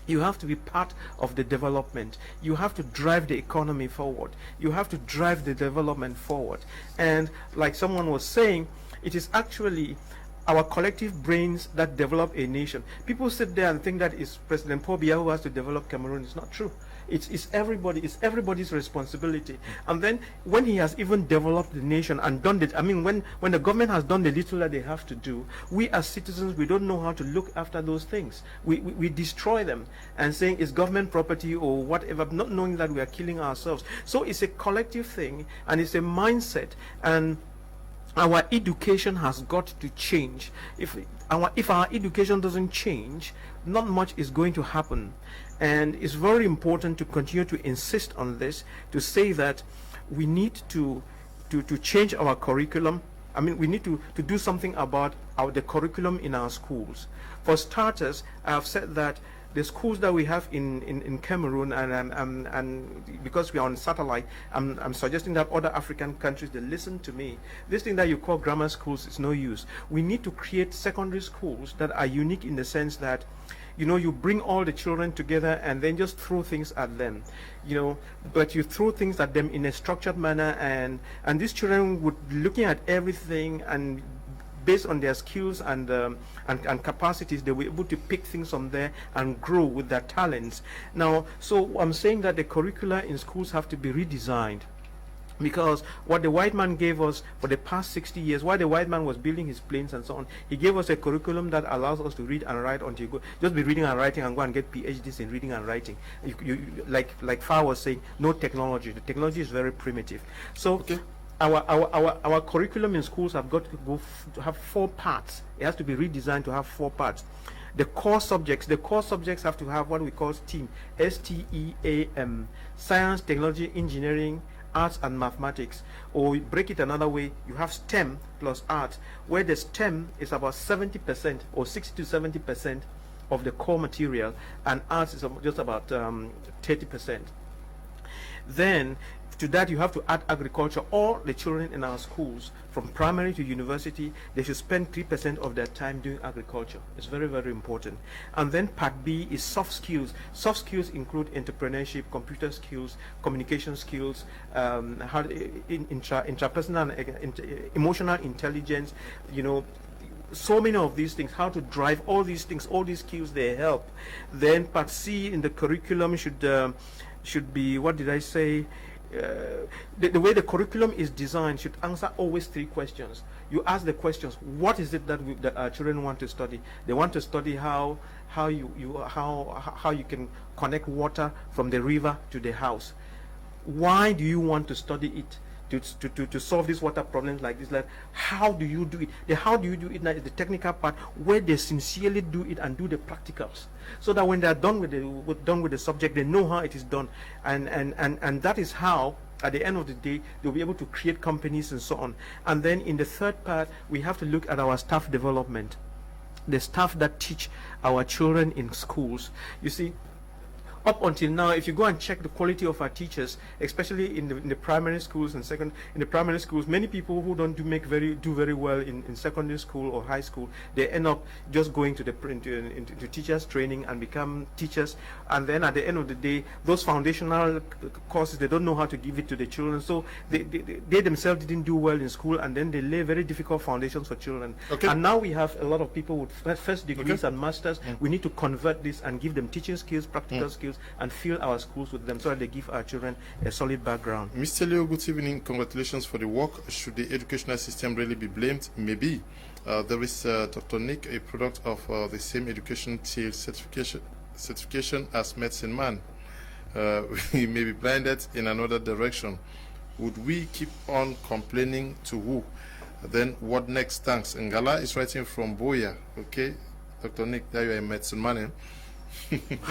you have to be part of the development. You have to drive the economy forward. You have to drive the development forward. And like someone was saying, it is actually our collective brains that develop a nation. People sit there and think that it's President Paul Biya who has to develop Cameroon. It's not true. It's everybody. It's everybody's responsibility. And then when he has even developed the nation and done it, I mean, when the government has done the little that they have to do, we as citizens, we don't know how to look after those things. We destroy them and saying it's government property or whatever, not knowing that we are killing ourselves. So it's a collective thing, and it's a mindset, and our education has got to change. If our education doesn't change, not much is going to happen. And it's very important to continue to insist on this, to say that we need to change our curriculum. I mean, we need to do something about the curriculum in our schools. For starters, I have said that the schools that we have in Cameroon, and because we are on satellite, I'm suggesting that other African countries, they listen to me. This thing that you call grammar schools is no use. We need to create secondary schools that are unique in the sense that, you bring all the children together and then just throw things at them, but you throw things at them in a structured manner, and these children would be looking at everything, and based on their skills and capacities, they were able to pick things from there and grow with their talents. Now, so I'm saying that the curricula in schools have to be redesigned, because what the white man gave us for the past 60 years, while the white man was building his planes and so on, he gave us a curriculum that allows us to read and write until you go, just be reading and writing and go and get PhDs in reading and writing. Like Fa was saying, no technology. The technology is very primitive. So. Okay. Our curriculum in schools have got to have 4 parts. It has to be redesigned to have 4 parts. The core subjects have to have what we call STEAM, STEAM, science, technology, engineering, arts, and mathematics. Or we break it another way, you have STEM plus art, where the STEM is about 70% or 60 to 70% of the core material, and arts is just about 30%. Then to that, you have to add agriculture. All the children in our schools, from primary to university, they should spend 3% of their time doing agriculture. It's very, very important. And then part B is soft skills. Soft skills include entrepreneurship, computer skills, communication skills, intrapersonal, emotional intelligence, so many of these things, how to drive all these things, all these skills, they help. Then part C in the curriculum should be, what did I say? The way the curriculum is designed should answer always 3 questions. You ask the questions: what is it that our children want to study? They want to study how you can connect water from the river to the house. Why do you want to study it? To solve these water problems like this, how do you do it? The how do you do it now is the technical part, where they sincerely do it and do the practicals, so that when they are done with the subject, they know how it is done, and that is how, at the end of the day, they'll be able to create companies and so on. And then in the third part, we have to look at our staff development, the staff that teach our children in schools. You see, up until now, if you go and check the quality of our teachers, especially in the primary schools and in the primary schools, many people who don't do very well in secondary school or high school, they end up just going to into teachers training and become teachers, and then at the end of the day, those foundational courses, they don't know how to give it to the children, so they themselves didn't do well in school, and then they lay very difficult foundations for children. Okay. And now we have a lot of people with first degrees and masters. We need to convert this and give them teaching skills, practical skills, and fill our schools with them so that they give our children a solid background. Mr. Leo, good evening. Congratulations for the work. Should the educational system really be blamed? Maybe. There is Dr. Nick, a product of the same education till certification as medicine man. He may be blinded in another direction. Would we keep on complaining to who? Then what next? Thanks. Ngala is writing from Boya. Okay, Dr. Nick, there you are a medicine man. Eh?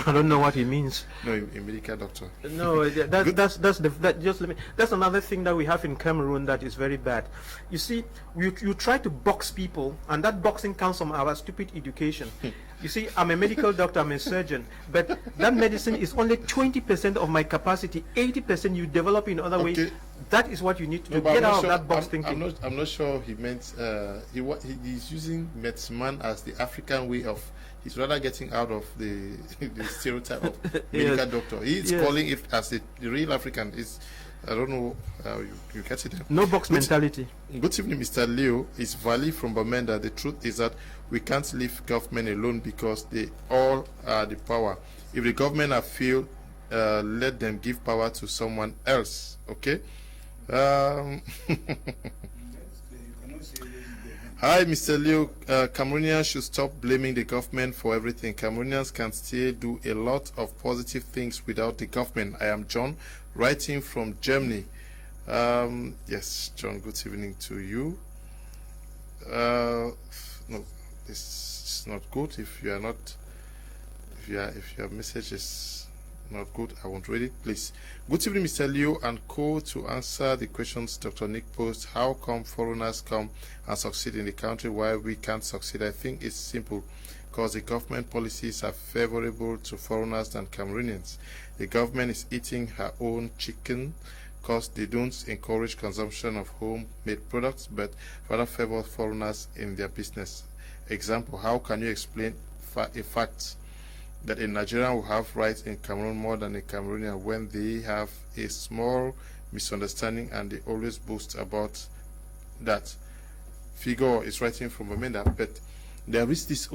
I don't know what he means. No, a medical doctor. No, that's another thing that we have in Cameroon that is very bad. You see, you try to box people, and that boxing comes from our stupid education. You see, I'm a medical doctor, I'm a surgeon, but that medicine is only 20% of my capacity. 80% you develop in other ways. That is what you need to do. Get out of that box thinking. I'm not sure he meant he's using medicine man as the African way of. He's rather getting out of the stereotype of medical doctor. He's calling it as the real African. I don't know how you catch it. No box mentality. Good evening, Mr. Leo. It's Valley from Bamenda. The truth is that we can't leave government alone because they all are the power. If the government have failed, let them give power to someone else. Okay? Hi, Mr. Leo. Cameroonians should stop blaming the government for everything. Cameroonians can still do a lot of positive things without the government. I am John, writing from Germany. Yes, John, good evening to you. No, this is not good. If your message is not good, I won't read it, please. Good evening, Mr. Leo and co. To answer the questions Dr. Nick posed, how come foreigners come and succeed in the country while we can't succeed? I think it's simple, because the government policies are favorable to foreigners than Cameroonians. The government is eating her own chicken because they don't encourage consumption of homemade products, but rather favor foreigners in their business. Example, how can you explain a fact that a Nigerian will have rights in Cameroon more than a Cameroonian when they have a small misunderstanding and they always boast about that? Figure is writing from Amanda, but there is this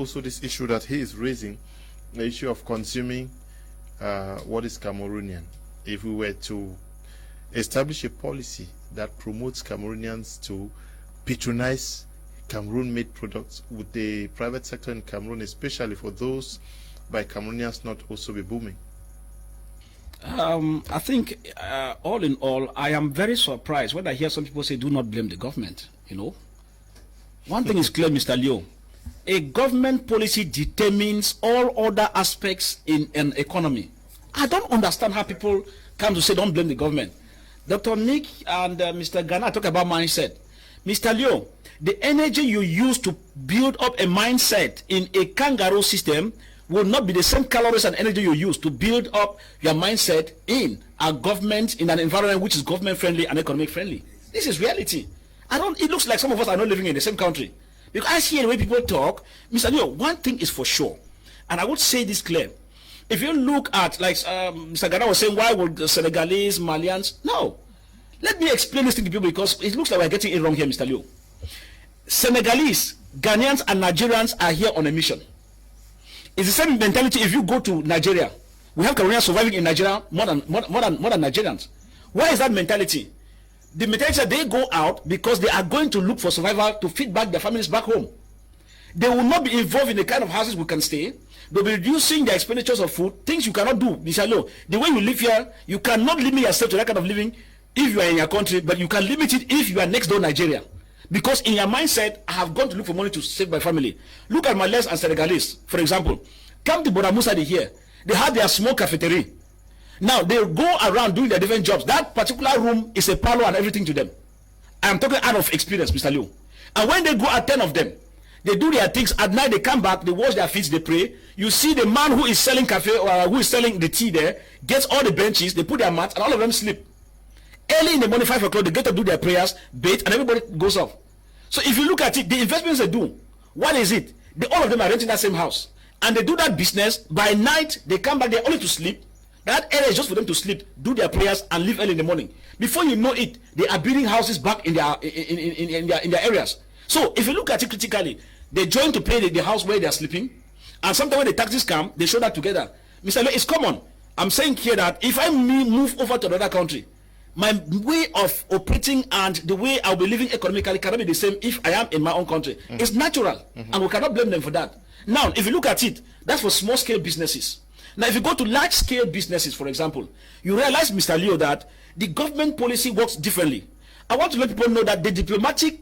issue that he is raising, the issue of consuming what is Cameroonian. If we were to establish a policy that promotes Cameroonians to patronize Cameroon-made products, would the private sector in Cameroon, especially for those by Cameroonians, not also be booming? I think all in all, I am very surprised when I hear some people say do not blame the government. You know, one thing is clear, Mr. Leo, a government policy determines all other aspects in an economy. I don't understand how people come to say don't blame the government. Dr. Nick and Mr. Ghana talk about mindset. Mr. Leo, the energy you use to build up a mindset in a kangaroo system will not be the same calories and energy you use to build up your mindset in a government, in an environment which is government friendly and economic friendly. This is reality. It looks like some of us are not living in the same country. Because I see the way people talk, Mr. Leo, one thing is for sure, and I would say this clear. If you look at, like Mr. Ghana was saying, why would the Senegalese, Malians? No. Let me explain this thing to people because it looks like we're getting it wrong here, Mr. Leo. Senegalese, Ghanaians, and Nigerians are here on a mission. It's the same mentality if you go to Nigeria. We have Cameroonians surviving in Nigeria more than Nigerians. Why is that mentality? The mentality that they go out because they are going to look for survival to feed back their families back home. They will not be involved in the kind of houses we can stay. They'll be reducing their expenditures of food, things you cannot do. Mr. Lo, the way you live here, you cannot limit yourself to that kind of living if you are in your country, but you can limit it if you are next door Nigeria. Because in your mindset, I have gone to look for money to save my family. Look at Malays and Senegalese, for example. Come to Bonamusadi here. They have their small cafeteria. Now, they go around doing their different jobs. That particular room is a parlor and everything to them. I am talking out of experience, Mr. Liu. And when they go at 10 of them, They do their things. At night, they come back, they wash their feet, they pray. You see the man who is selling cafe or who is selling the tea there, gets all the benches, they put their mats, and all of them sleep. Early in the morning, 5 o'clock, they get to do their prayers, bathe, and everybody goes off. So if you look at it, the investments they do, what is it? All of them are renting that same house. And they do that business. By night, they come back there only to sleep. That area is just for them to sleep, do their prayers, and leave early in the morning. Before you know it, they are building houses back in their areas. So if you look at it critically, they join to pay the house where they are sleeping, and sometimes when the taxes come, they show that together. Mr. It's common. I'm saying here that if I move over to another country, my way of operating and the way I'll be living economically cannot be the same if I am in my own country. It's natural, and we cannot blame them for that. Now, if you look at it, that's for small-scale businesses. Now, if you go to large-scale businesses, for example, you realize, Mr. Leo, that the government policy works differently. I want to let people know that the diplomatic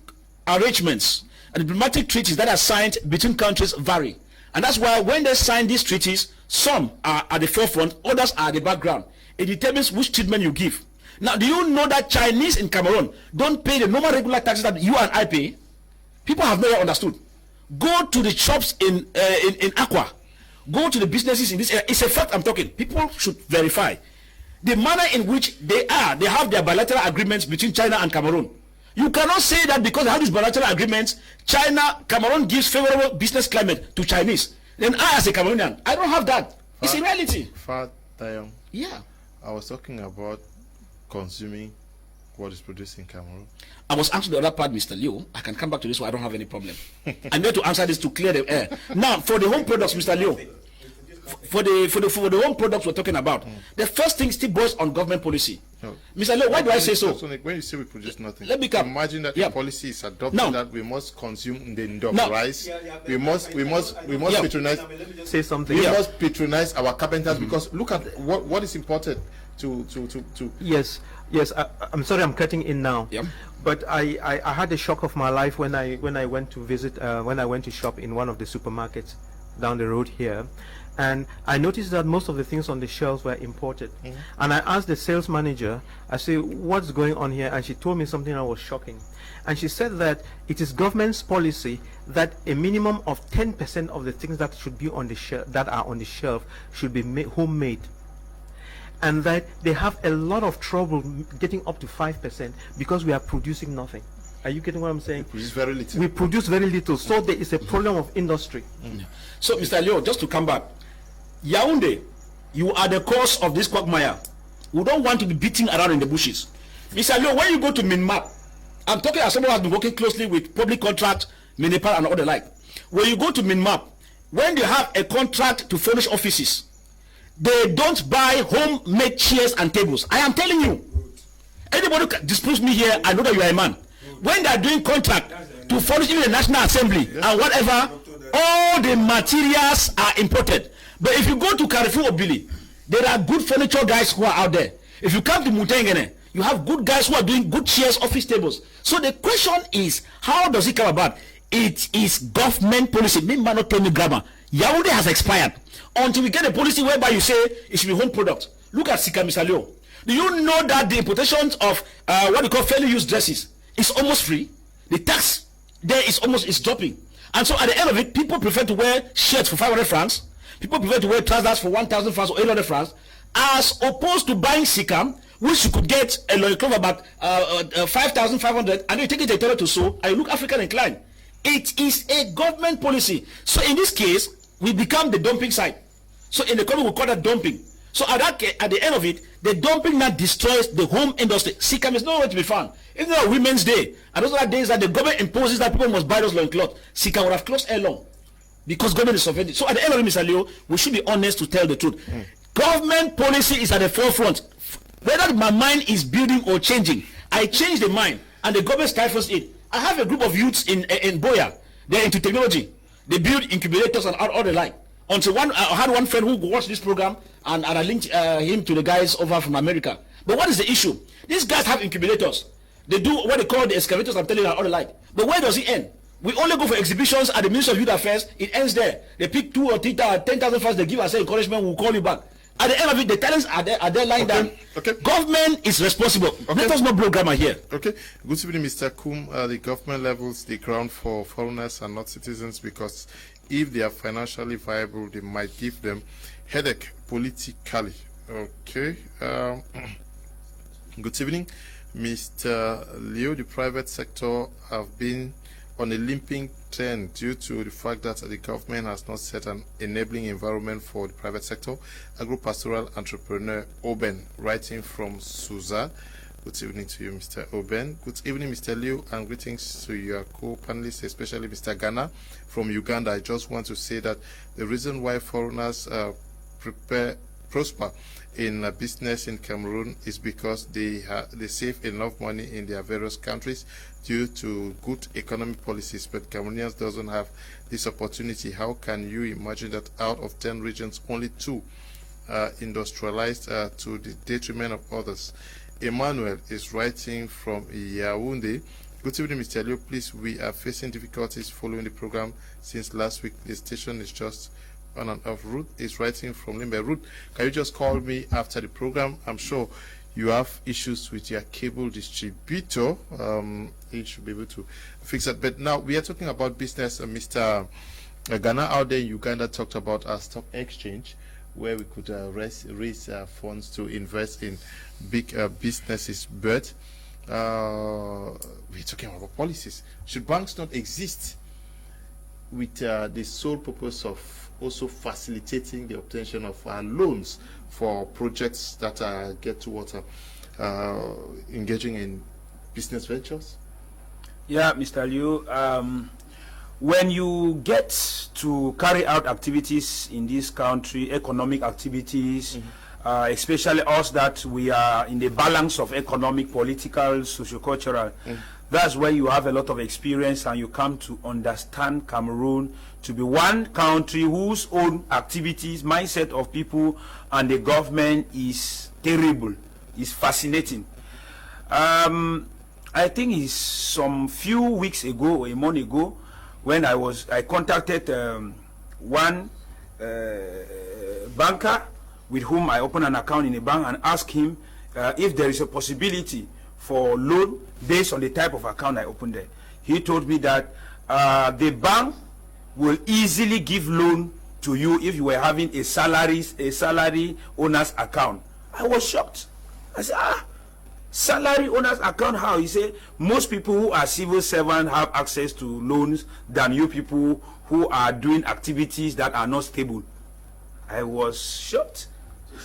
arrangements and diplomatic treaties that are signed between countries vary. And that's why when they sign these treaties, some are at the forefront, others are at the background. It determines which treatment you give. Now, do you know that Chinese in Cameroon don't pay the normal regular taxes that you and I pay? People have never understood. Go to the shops in Aqua. Go to the businesses in this area. It's a fact I'm talking. People should verify. The manner in which they have their bilateral agreements between China and Cameroon. You cannot say that because they have these bilateral agreements, Cameroon gives favorable business climate to Chinese. Then I, as a Cameroonian, I don't have that. It's a reality. Yeah. I was talking about consuming what is produced in Cameroon. I was answering the other part, Mr. Leo. I can come back to this one. I don't have any problem. I'm going to answer this to clear the air. Now, for the home products, Mr. Leo, for the home products we're talking about, the first thing still boils on government policy. No. Mr. Leo, why do I say so? When you say we produce nothing, let me come. Imagine that the policy is adopted that we must consume the rice. We must patronize. Say something. We must patronize our carpenters because look at what is important to. Yes. I'm sorry, I'm cutting in now. Yep. But I had a shock of my life when I went to visit when I went to shop in one of the supermarkets down the road here, and I noticed that most of the things on the shelves were imported. And I asked the sales manager, I said, what's going on here? And she told me something that was shocking. And she said that it is government's policy that a minimum of 10% of the things that should be on the shelf, that are on the shelf, should be homemade. And that they have a lot of trouble getting up to 5% because we are producing nothing. Are you getting what I'm saying? We produce very little. We produce very little, so there is a problem of industry. So, Mr. Leo, just to come back, Yaoundé, you are the cause of this quagmire. We don't want to be beating around in the bushes. Mr. Leo, when you go to Minmap, I'm talking as someone who has been working closely with public contract, Minipal, and all the like. When you go to Minmap, when they have a contract to furnish offices, they don't buy homemade chairs and tables. I am telling you. Anybody who disproves me here, I know that you are a man. When they are doing contract to furnish in the National Assembly and whatever, all the materials are imported. But if you go to Carrefour or Billy, there are good furniture guys who are out there. If you come to Mutengene, you have good guys who are doing good chairs, office tables. So the question is, how does it come about? It is government policy. Me man not tell me grammar. Yaoundé has expired. Until we get a policy whereby you say it should be home product. Look at Sika, Mr. Leo. Do you know that the importations of what we call fairly used dresses is almost free? The tax there is dropping. And so at the end of it, people prefer to wear shirts for 500 francs. People prefer to wear trousers for 1,000 francs or 800 francs, as opposed to buying Sika, which you could get a loincloth about 5,500, and then you take it to a tailor to sew, and you look African inclined. It is a government policy. So in this case, we become the dumping site. So in the country, we call that dumping. So at the end of it, the dumping now destroys the home industry. Sikam is nowhere to be found. Even on Women's Day, and those are days that the government imposes that people must buy those loincloths, Sikam would have closed early long because government is offended. So at the end of it, Mr. Leo, we should be honest to tell the truth. Government policy is at the forefront. Whether my mind is building or changing, I change the mind, and the government stifles it. I have a group of youths in Boya. They're into technology. They build incubators and all the like. Until I had one friend who watched this program, and I linked him to the guys over from America. But what is the issue? These guys have incubators. They do what they call the excavators, I'm telling you, and all the like. But where does it end? We only go for exhibitions at the Ministry of Youth Affairs. It ends there. They pick 2 or 3, 10,000 francs. They give us encouragement. We'll call you back. At the end of it, the talents are there lying down. Okay. Government is responsible. Let us not blow grammar here. Okay. Good evening, Mr. Kum. The government levels the ground for foreigners and not citizens because if they are financially viable, they might give them headache politically. Okay. Good evening, Mr. Leo. The private sector have been on a limping trend due to the fact that the government has not set an enabling environment for the private sector. Agro-pastoral entrepreneur Oben, writing from Suza. Good evening to you, Mr. Oben. Good evening, Mr. Liu, and greetings to your co-panelists, especially Mr. Ghana from Uganda. I just want to say that the reason why foreigners prosper in business in Cameroon is because they save enough money in their various countries due to good economic policies, but Cameroonians doesn't have this opportunity. How can you imagine that out of 10 regions, only 2 industrialized to the detriment of others? Emmanuel is writing from Yaoundé. Good evening, Mr. Leo. Please, we are facing difficulties following the program since last week. The station is just on and off. Ruth is writing from Limbe. Ruth, can you just call me after the program? I'm sure you have issues with your cable distributor. He should be able to fix that. But now we are talking about business. Mr. Ghana out there in Uganda talked about our stock exchange, where we could raise funds to invest in big businesses. But we're talking about policies. Should banks not exist with the sole purpose of also facilitating the obtention of loans for projects that get towards engaging in business ventures? Yeah, Mr. Liu, when you get to carry out activities in this country, economic activities, especially us that we are in the balance of economic, political, socio-cultural, that's where you have a lot of experience and you come to understand Cameroon to be one country whose own activities, mindset of people and the government is terrible, is fascinating. I think it's some few weeks ago or a month ago when I contacted one banker with whom I opened an account in a bank and asked him if there is a possibility for loan based on the type of account I opened there. He told me that the bank will easily give loan to you if you were having a salary owner's account. I was shocked. I said, salary owner's account, how? He said, most people who are civil servants have access to loans than you people who are doing activities that are not stable. I was shocked.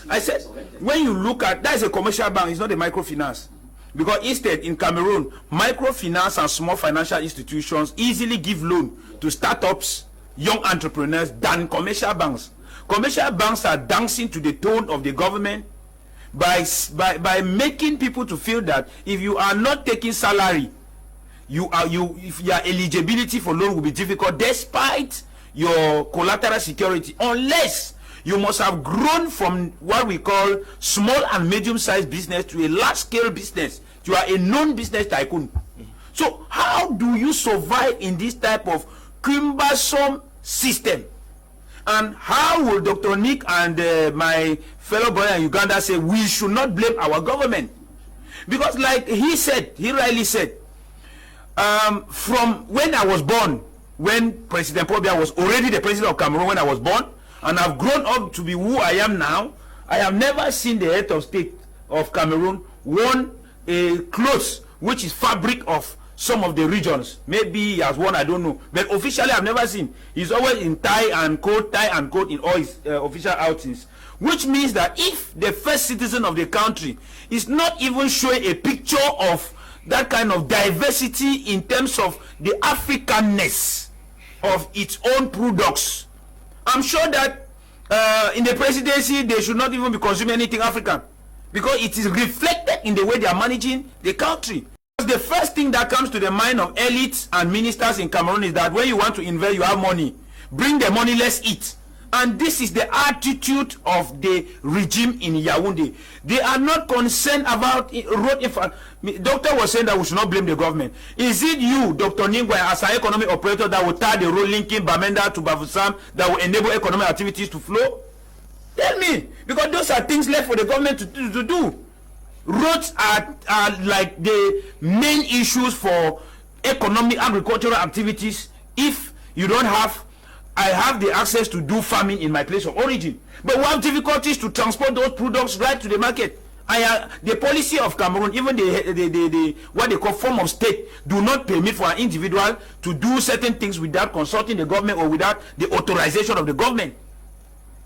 I said, when you look at, that is a commercial bank, it's not a microfinance. Because instead, in Cameroon, microfinance and small financial institutions easily give loan to startups, young entrepreneurs than commercial banks. Commercial banks are dancing to the tone of the government by making people to feel that if you are not taking salary, if your eligibility for loan will be difficult despite your collateral security, unless you must have grown from what we call small and medium-sized business to a large-scale business. You are a known business tycoon. So how do you survive in this type of cumbersome system? And how will Dr. Nick and my fellow brother in Uganda say we should not blame our government? Because like he said, he rightly said, from when I was born, when President Paul Biya was already the president of Cameroon when I was born, and I've grown up to be who I am now, I have never seen the head of state of Cameroon worn a clothes which is fabric of some of the regions. Maybe he has worn, I don't know, but officially I've never seen. He's always in tie and coat in all his official outings, which means that if the first citizen of the country is not even showing a picture of that kind of diversity in terms of the Africanness of its own products, I'm sure that in the presidency they should not even be consuming anything African, because it is reflected in the way they are managing the country. The first thing that comes to the mind of elites and ministers in Cameroon is that when you want to invest, you have money. Bring the money, let's eat. And this is the attitude of the regime in Yaoundé. They are not concerned about road infrastructure. Doctor was saying that we should not blame the government. Is it you, Dr. Ningwe, as an economic operator, that will tie the road linking Bamenda to Bafoussam that will enable economic activities to flow? Tell me, because those are things left for the government to do. Roads are like the main issues for economic agricultural activities. If you don't have, I have the access to do farming in my place of origin, but we have difficulties to transport those products right to the market. The policy of Cameroon, even the what they call form of state, do not permit for an individual to do certain things without consulting the government or without the authorization of the government.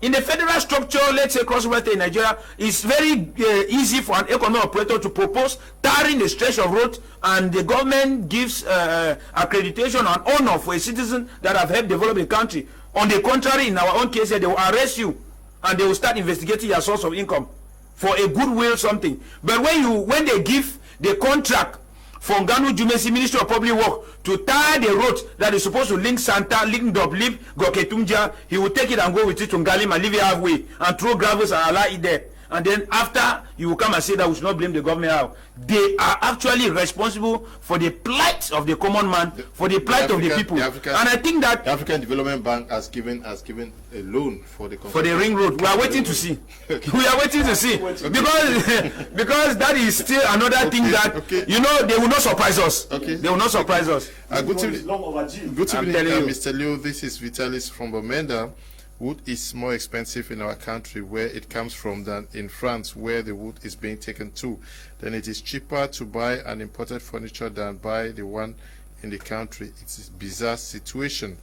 In the federal structure, let's say cross-border in Nigeria, it's very easy for an economic operator to propose tarring the stretch of road, and the government gives accreditation and honor for a citizen that have helped develop a country. On the contrary, in our own case, they will arrest you and they will start investigating your source of income for a goodwill something. But when they give the contract for Nganu Jumesi Ministry of Public Work to tar the road that is supposed to link Santa, link Doblib, Goketunja, he will take it and go with it to Ngalim and leave it halfway and throw gravels and allow it there. And then after, you will come and say that we should not blame the government out. They are actually responsible for the plight of the common man, for the plight of the people. And I think that the African Development Bank has given a loan for the ring road. We are waiting to see. We are waiting to see because that is still another thing that you know they will not surprise us. They will not surprise us. Good evening, Mr. Liu. This is Vitalis from Bomenda. Wood is more expensive in our country where it comes from than in France where the wood is being taken to. Then it is cheaper to buy an imported furniture than buy the one in the country. It's a bizarre situation.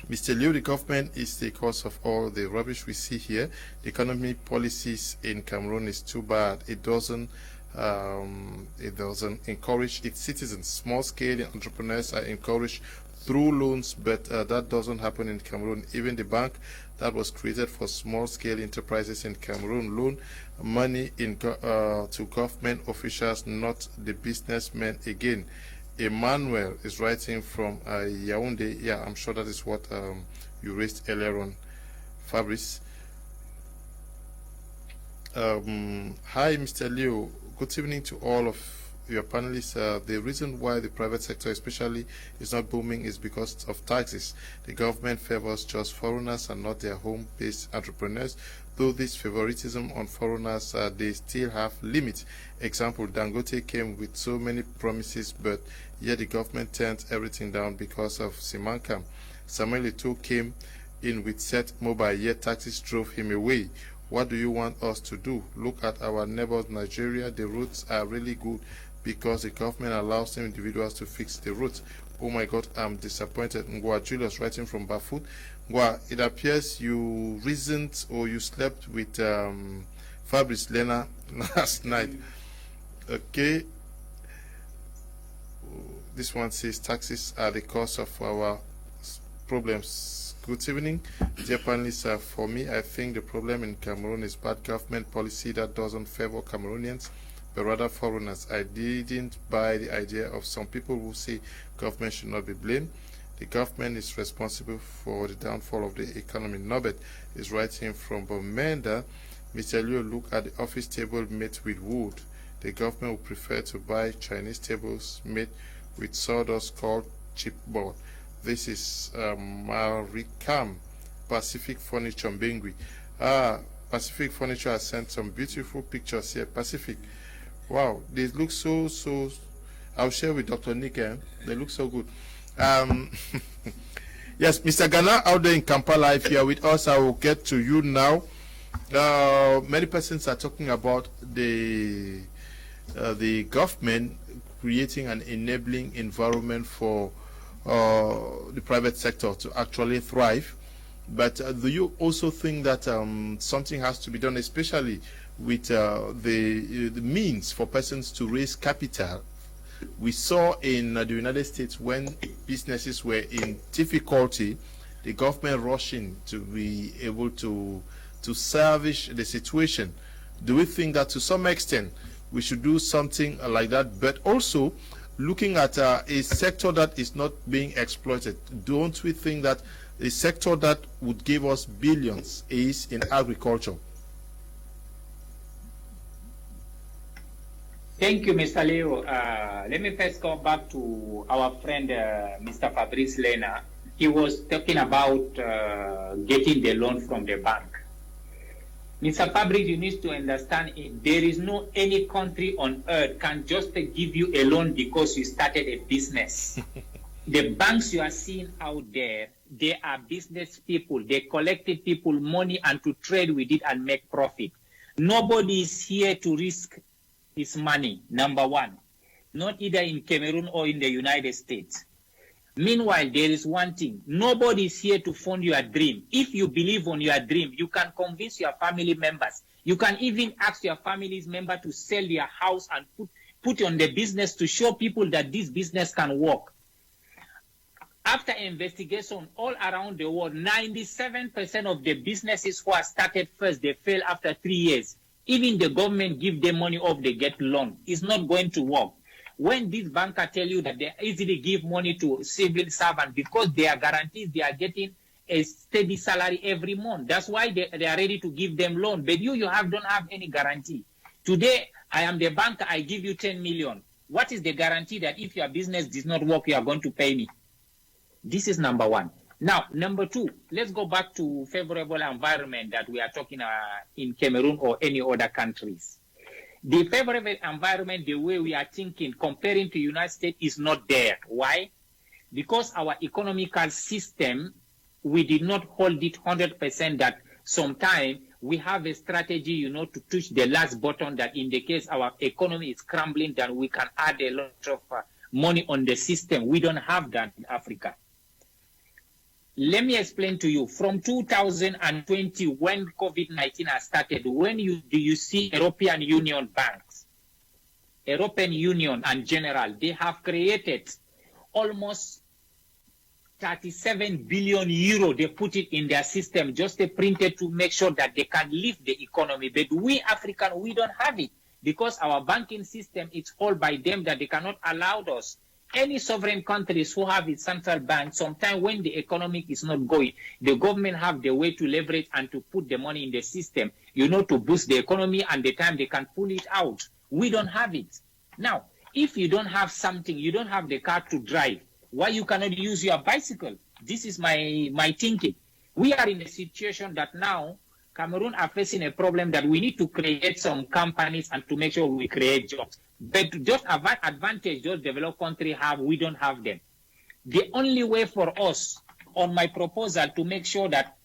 Mr. Liu, the government is the cause of all the rubbish we see here. The economic policies in Cameroon is too bad. It doesn't encourage its citizens. Small-scale entrepreneurs are encouraged through loans, but that doesn't happen in Cameroon. Even the bank that was created for small-scale enterprises in Cameroon loan money to government officials, not the businessmen again. Emmanuel is writing from Yaoundé. Yeah, I'm sure that is what you raised earlier on, Fabrice. Hi, Mr. Liu. Good evening to all of your panelists. The reason why the private sector especially is not booming is because of taxes. The government favors just foreigners and not their home-based entrepreneurs. Though this favoritism on foreigners, they still have limits. Example, Dangote came with so many promises, but yet the government turned everything down because of Simankam. Samuel Eto'o came in with set mobile, yet taxes drove him away. What do you want us to do? Look at our neighbors, Nigeria. The roads are really good because the government allows some individuals to fix the roads. Oh my God, I'm disappointed. Ngwa Julius writing from Bafut. Ngwa, it appears you reasoned or you slept with Fabrice Lena last night. Okay. This one says taxes are the cause of our problems. Good evening, dear panelists. For me, I think the problem in Cameroon is bad government policy that doesn't favor Cameroonians, but rather foreigners. I didn't buy the idea of some people who say government should not be blamed. The government is responsible for the downfall of the economy. Norbert is writing from Bomenda. Mr. Liu, look at the office table made with wood. The government would prefer to buy Chinese tables made with sawdust called chipboard. This is Marikam, Pacific Furniture, Mbengui. Pacific Furniture has sent some beautiful pictures here. Pacific, wow, they look so. I'll share with Dr. Nick. They look so good. Yes, Mr. Ghana out there in Kampala, if you are with us, I will get to you now. Many persons are talking about the government creating an enabling environment for the private sector to actually thrive. But do you also think that something has to be done, especially with the means for persons to raise capital? We saw in the United States when businesses were in difficulty, the government rushing to be able to salvage the situation. Do we think that to some extent we should do something like that, but also looking at a sector that is not being exploited? Don't we think that a sector that would give us billions is in agriculture? Thank you, Mr. Leo. Let me first go back to our friend, Mr. Fabrice Lena. He was talking about getting the loan from the bank. Mr. Fabric, you need to understand it. There is no any country on earth can just give you a loan because you started a business. The banks you are seeing out there, they are business people. They collected people money and to trade with it and make profit. Nobody is here to risk his money, number one. Not either in Cameroon or in the United States. Meanwhile, there is one thing. Nobody is here to fund your dream. If you believe on your dream, you can convince your family members. You can even ask your family's member to sell their house and put on the business to show people that this business can work. After investigation all around the world, 97% of the businesses who are started first, they fail after 3 years. Even the government give them money off, they get loan. It's not going to work. When these bankers tell you that they easily give money to civil servants because they are guaranteed they are getting a steady salary every month. That's why they are ready to give them loan. But you don't have any guarantee. Today, I am the banker, I give you 10 million. What is the guarantee that if your business does not work, you are going to pay me? This is number one. Now, number two, let's go back to favorable environment that we are talking in Cameroon or any other countries. The favorable environment, the way we are thinking, comparing to United States, is not there. Why? Because our economical system, we did not hold it 100% that sometimes we have a strategy, to touch the last button that in the case our economy is crumbling, then we can add a lot of money on the system. We don't have that in Africa. Let me explain to you. From 2020, when COVID-19 has started, do you see European Union banks, European Union and general, they have created almost 37 billion euro. They put it in their system, just they printed to make sure that they can lift the economy. But we African, we don't have it because our banking system is held by them that they cannot allow us. Any sovereign countries who have its central bank, sometimes when the economy is not going, the government have the way to leverage and to put the money in the system, to boost the economy, and the time they can pull it out. We don't have it. Now, if you don't have something, you don't have the car to drive, why you cannot use your bicycle? This is my thinking. We are in a situation that now Cameroon are facing a problem that we need to create some companies and to make sure we create jobs. But just advantage those developed countries have, we don't have them. The only way for us, on my proposal, to make sure that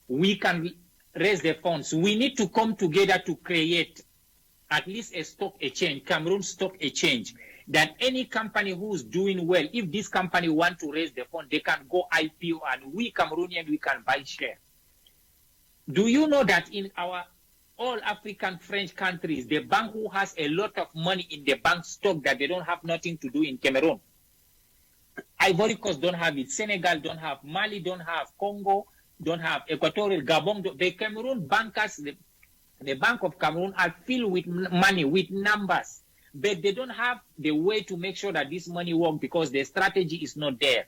we can raise the funds, we need to come together to create at least a stock exchange, Cameroon stock exchange, that any company who's doing well, if this company want to raise the fund, they can go IPO, and we Cameroonians, we can buy share. Do you know that in our all African French countries, the bank who has a lot of money in the bank stock that they don't have nothing to do in Cameroon? Ivory Coast don't have it, Senegal don't have, Mali don't have, Congo don't have, Equatorial Gabon. The Cameroon bankers, the Bank of Cameroon are filled with money, with numbers, but they don't have the way to make sure that this money works because the strategy is not there.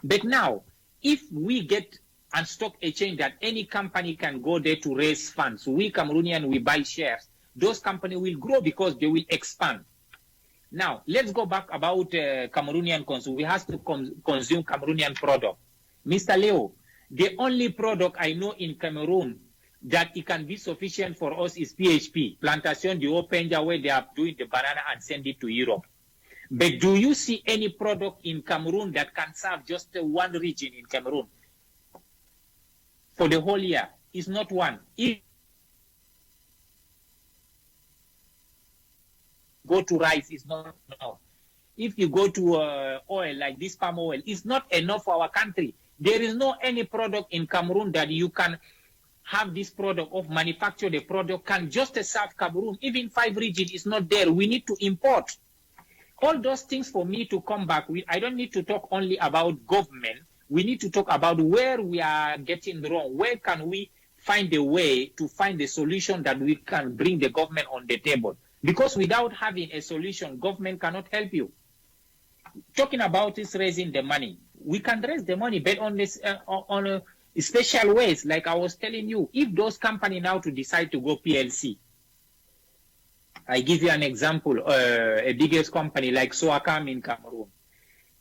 But now, if we get and stock exchange that any company can go there to raise funds, we Cameroonians, we buy shares, those companies will grow because they will expand. Now, let's go back about Cameroonian consume. We have to consume Cameroonian product. Mr. Leo, the only product I know in Cameroon that it can be sufficient for us is PHP, Plantation du Haut-Penja, where they are doing the banana and send it to Europe. But do you see any product in Cameroon that can serve just one region in Cameroon for the whole year? It's not one. If go to rice, it's not enough. If you go to oil, like this palm oil, it's not enough for our country. There is no any product in Cameroon that you can have this product of manufacture the product can just serve Cameroon. Even 5 regions is not there. We need to import. All those things for me to come back with, I don't need to talk only about government. We need to talk about where we are getting wrong. Where can we find a way to find a solution that we can bring the government on the table? Because without having a solution, government cannot help you. Talking about is raising the money. We can raise the money, but on this special ways, like I was telling you. If those companies now to decide to go PLC, I give you an example. A biggest company like Soakam in Cameroon,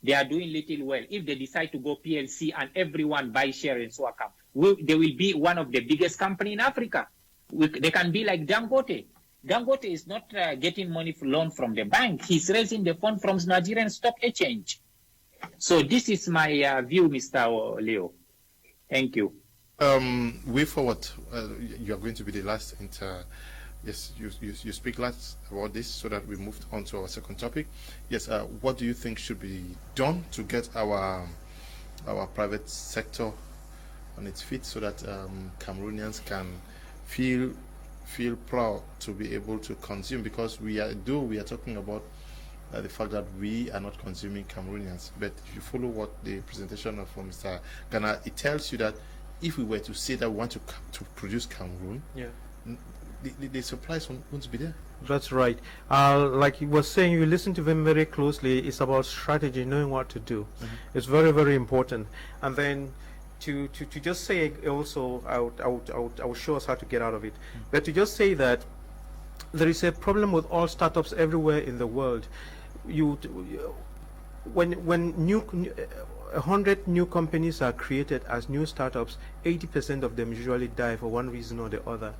they are doing little well. If they decide to go PLC and everyone buy share in Soakam, they will be one of the biggest company in Africa. They can be like Dangote. Dangote is not getting money for loan from the bank. He's raising the fund from Nigerian Stock Exchange. So this is my view, Mr. Leo. Thank you. Way forward, you are going to be the last. Yes, you speak last about this so that we move on to our second topic. Yes, what do you think should be done to get our private sector on its feet so that Cameroonians can feel proud to be able to consume? Because we are talking about the fact that we are not consuming Cameroonians, but if you follow what the presentation of Mr. Ghana, it tells you that if we were to say that we want to produce Cameroon, the supplies won't be there. That's right. Like he was saying, you listen to them very closely. It's about strategy, knowing what to do. It's very, very important. And then to just say also, I will show us how to get out of it. But to just say that there is a problem with all startups everywhere in the world. When 100 new companies are created as new startups, 80% of them usually die for one reason or the other.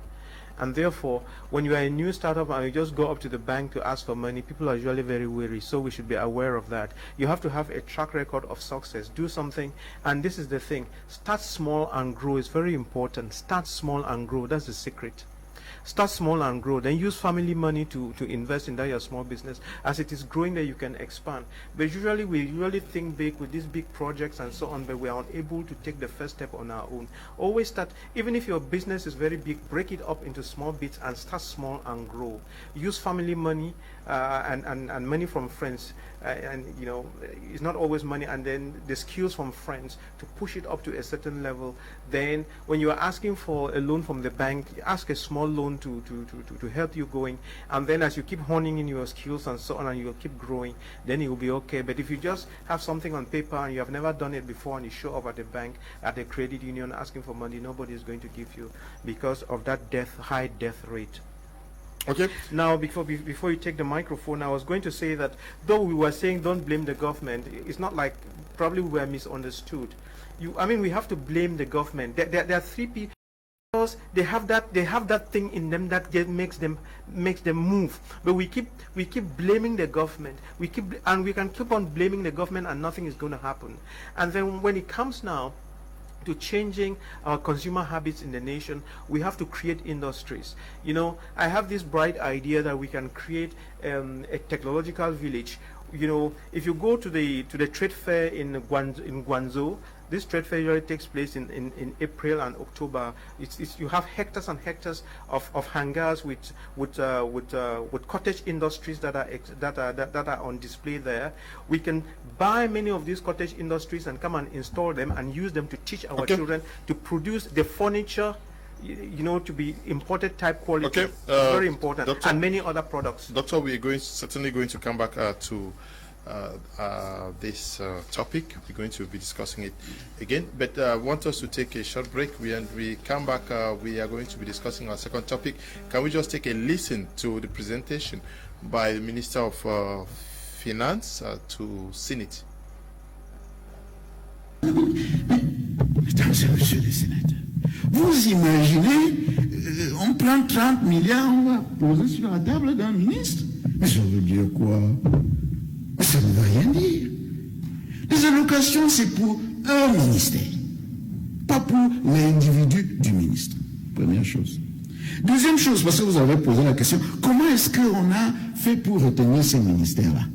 And therefore, when you are a new startup and you just go up to the bank to ask for money, people are usually very wary, so we should be aware of that. You have to have a track record of success. Do something, and this is the thing. Start small and grow is very important. Start small and grow. That's the secret. Start small and grow. Then use family money to invest in that your small business. As it is growing, there you can expand. But usually we think big with these big projects and so on, but we are unable to take the first step on our own. Always start, even if your business is very big, break it up into small bits and start small and grow. Use family money and money from friends. And you know, it's not always money, and then the skills from friends to push it up to a certain level. Then when you are asking for a loan from the bank, ask a small loan to help you going, and then as you keep honing in your skills and so on, and you'll keep growing, then it will be okay. But if you just have something on paper and you have never done it before, and you show up at the bank, at the credit union asking for money, nobody is going to give you because of that high death rate. Okay. Now, before you take the microphone, I was going to say that though we were saying don't blame the government, it's not like probably we were misunderstood. I mean, we have to blame the government. There are three people because they have that thing in them that makes them move. But we keep blaming the government. We can keep on blaming the government and nothing is going to happen. And then when it comes now to changing our consumer habits in the nation, we have to create industries. You know, I have this bright idea that we can create a technological village. You know, if you go to the trade fair in Guangzhou, this trade fair usually takes place in April and October. You have hectares and hectares of hangars with cottage industries that are on display there. We can buy many of these cottage industries and come and install them and use them to teach our children to produce the furniture, you know, to be imported type quality. Okay. Very important. Doctor, and many other products. Doctor, we are certainly going to come back to this topic. We're going to be discussing it again, but I want us to take a short break. When we come back, we are going to be discussing our second topic. Can we just take a listen to the presentation by the Minister of Finance to Senate? Mesdames et messieurs les sénateurs, vous imaginez, on prend 30 milliards, on va poser sur la table d'un ministre? Mais ça veut dire quoi? Mais ça ne veut rien dire. Les allocations, c'est pour un ministère, pas pour l'individu du ministre. Première chose. Deuxième chose, parce que vous avez posé la question, comment est-ce qu'on a fait pour retenir ces ministères-là?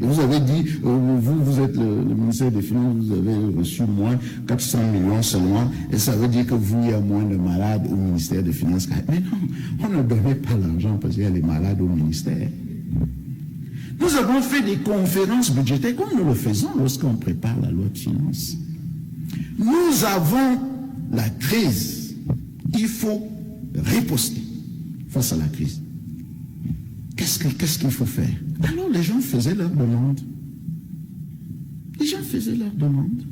Et vous avez dit, vous êtes le ministère des Finances, vous avez reçu moins 400 millions seulement, et ça veut dire que vous, il y a moins de malades au ministère des Finances. Mais non, on ne donnait pas l'argent parce qu'il y a les malades au ministère. Nous avons fait des conférences budgétaires comme nous le faisons lorsqu'on prépare la loi de finances. Nous avons la crise. Il faut riposter face à la crise. Qu'est-ce qu'il faut faire? Alors les gens faisaient leur demande. Les gens faisaient leur demande.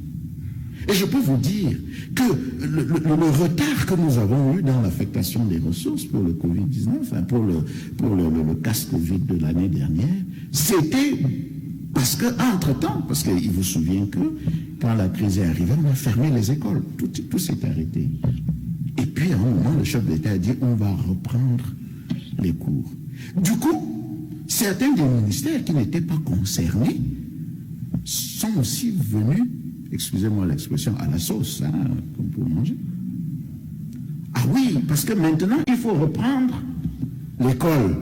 Et je peux vous dire que le retard que nous avons eu dans l'affectation des ressources pour le Covid-19, enfin pour le casse Covid de l'année dernière, c'était parce que, entre-temps, parce qu'il vous souvient que quand la crise est arrivée, on a fermé les écoles. Tout s'est arrêté. Et puis, à un moment, le chef d'État a dit, on va reprendre les cours. Du coup, certains des ministères qui n'étaient pas concernés sont aussi venus, excusez-moi l'expression, à la sauce, hein, comme pour manger. Ah oui, parce que maintenant, il faut reprendre l'école.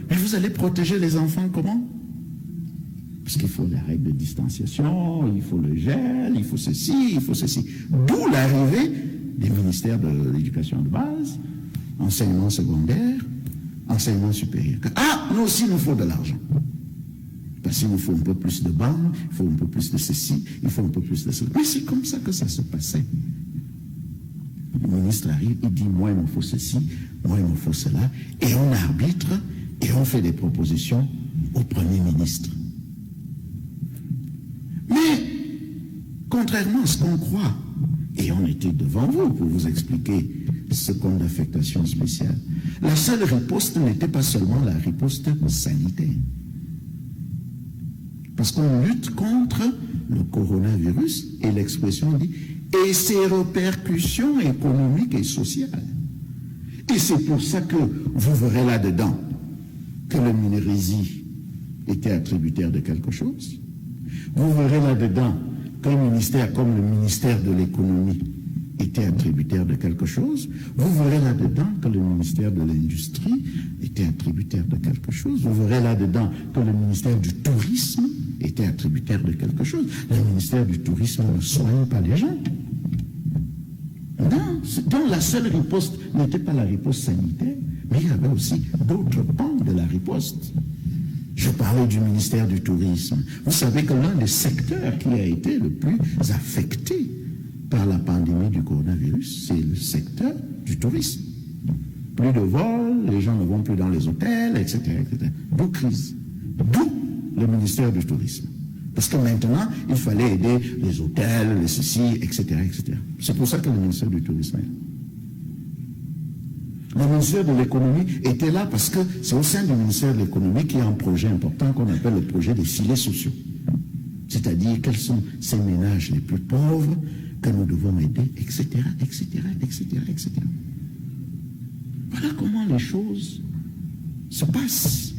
Mais vous allez protéger les enfants comment? Parce qu'il faut la règle de distanciation, il faut le gel, il faut ceci, il faut ceci. D'où l'arrivée des ministères de l'éducation de base, enseignement secondaire, enseignement supérieur. Ah, nous aussi, il nous faut de l'argent. Parce qu'il nous faut un peu plus de banques, il faut un peu plus de ceci, il faut un peu plus de cela. Mais c'est comme ça que ça se passait. Le ministre arrive, il dit, moi, il me faut ceci, moi, il me faut cela. Et on arbitre et on fait des propositions au Premier ministre. Mais, contrairement à ce qu'on croit, et on était devant vous pour vous expliquer ce compte d'affectation spéciale, la seule riposte n'était pas seulement la riposte sanitaire. Parce qu'on lutte contre le coronavirus, et l'expression dit, et ses répercussions économiques et sociales. Et c'est pour ça que vous verrez là-dedans que le Minérésie était attributaire de quelque chose. Vous verrez là-dedans qu'un ministère comme le ministère de l'économie était attributaire de quelque chose. Vous verrez là-dedans que le ministère de l'industrie était attributaire de quelque chose. Vous verrez là-dedans que le ministère du tourisme était attributaire de quelque chose. Le ministère du tourisme ne soigne pas les gens. Non, donc la seule riposte n'était pas la riposte sanitaire, mais il y avait aussi d'autres pans de la riposte. Je parlais du ministère du tourisme. Vous savez que l'un des secteurs qui a été le plus affecté par la pandémie du coronavirus, c'est le secteur du tourisme. Plus de vols, les gens ne vont plus dans les hôtels, etc. etc. D'où crise. D'où le ministère du tourisme. Parce que maintenant, il fallait aider les hôtels, les ceci, etc. etc. C'est pour ça que le ministère du tourisme est là. Le ministère de l'économie était là parce que c'est au sein du ministère de l'économie qu'il y a un projet important qu'on appelle le projet des filets sociaux. C'est-à-dire quels sont ces ménages les plus pauvres que nous devons aider, etc., etc., etc., etc. Voilà comment les choses se passent.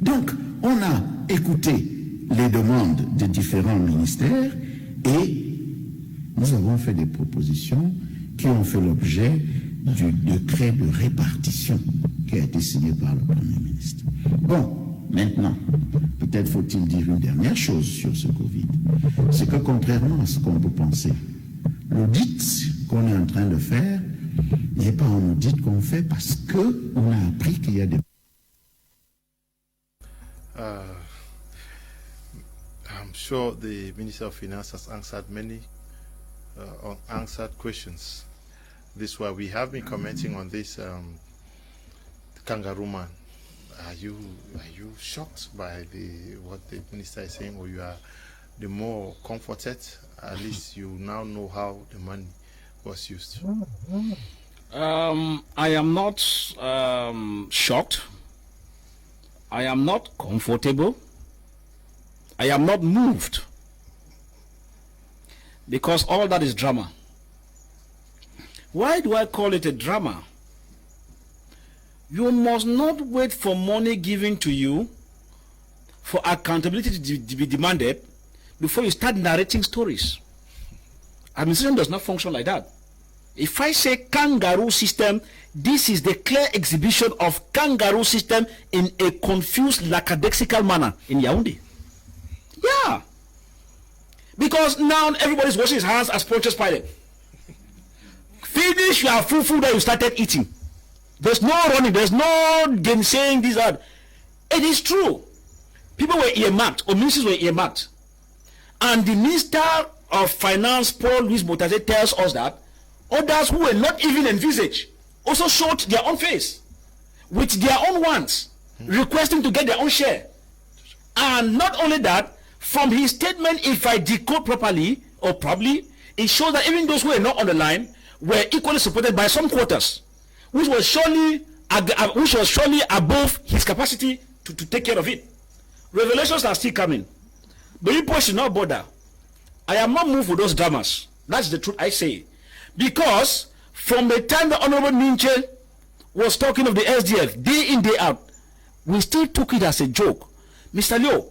Donc, on a écouté les demandes des différents ministères et nous avons fait des propositions qui ont fait l'objet du décret de répartition qui a été signé par le Premier ministre. Bon, maintenant, peut-être faut-il dire une dernière chose sur ce Covid. C'est que contrairement à ce qu'on peut penser, l'audit qu'on est en train de faire n'est pas un audit qu'on fait parce qu'on a appris qu'il y a des... I'm sure the Minister of Finance has answered many unanswered questions. This is why we have been commenting on this kangaroo man. Are you shocked by what the minister is saying, or you are the more comforted? At least you now know how the money was used. I am not shocked. I am not comfortable. I am not moved, because all that is drama. Why do I call it a drama? You must not wait for money given to you for accountability to be demanded before you start narrating stories. Administration does not function like that. If I say kangaroo system, this is the clear exhibition of kangaroo system in a confused, lackadaisical manner in Yaoundé. Yeah. Because now everybody's washing his hands as Pontius Pilate. Finish your fufu that you started eating. There's no running, there's no gainsaying this out. It is true. People were earmarked, or ministers were earmarked. And the Minister of Finance, Paul Louis Motaze, tells us that others who were not even envisaged also showed their own face with their own wants, requesting to get their own share. And not only that, from his statement, if I decode properly, or probably, it shows that even those who were not on the line were equally supported by some quarters, which was surely above his capacity to take care of it. Revelations are still coming. But people should not bother. I am not moved with those dramas. That's the truth I say. Because From the time the Honorable Minche was talking of the SDF, day in, day out, we still took it as a joke. Mr. Leo,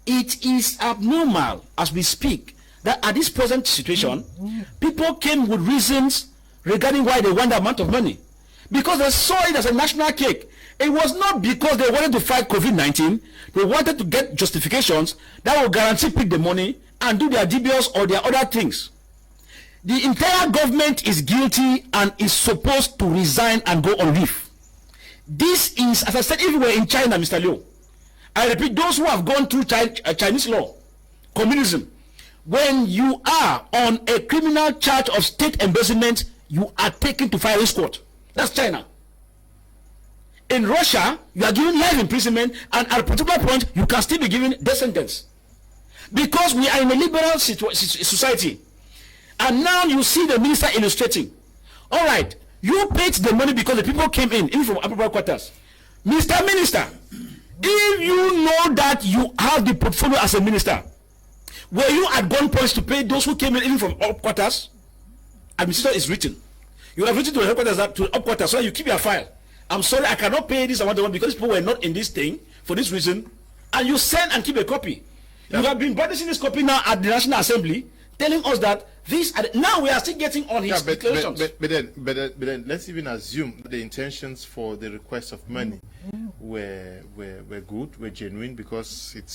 it is abnormal as we speak that at this present situation, people came with reasons regarding why they want the amount of money. Because they saw it as a national cake. It was not because they wanted to fight COVID-19. They wanted to get justifications that will guarantee pick the money and do their DBOs or their other things. The entire government is guilty and is supposed to resign and go on leave. This is, as I said, if we were in China, Mr. Liu, I repeat, those who have gone through Chinese law, communism, when you are on a criminal charge of state embezzlement, you are taken to firing squad. That's China. In Russia, you are given life imprisonment, and at a particular point, you can still be given death sentence. Because we are in a liberal society. And now you see the minister illustrating. All right, you paid the money because the people came in, even from upper quarters. Mr. Minister, if you know that you have the portfolio as a minister, were you at gunpoint to pay those who came in, even from up quarters? Administration is written. You have written to the headquarters, to up quarters, so you keep your file. I'm sorry, I cannot pay this amount of money because people were not in this thing for this reason. And you send and keep a copy. Yeah. You have been publishing this copy now at the National Assembly, telling us that these are now we are still getting on his declarations. But then let's even assume the intentions for the request of money were good, were genuine, because it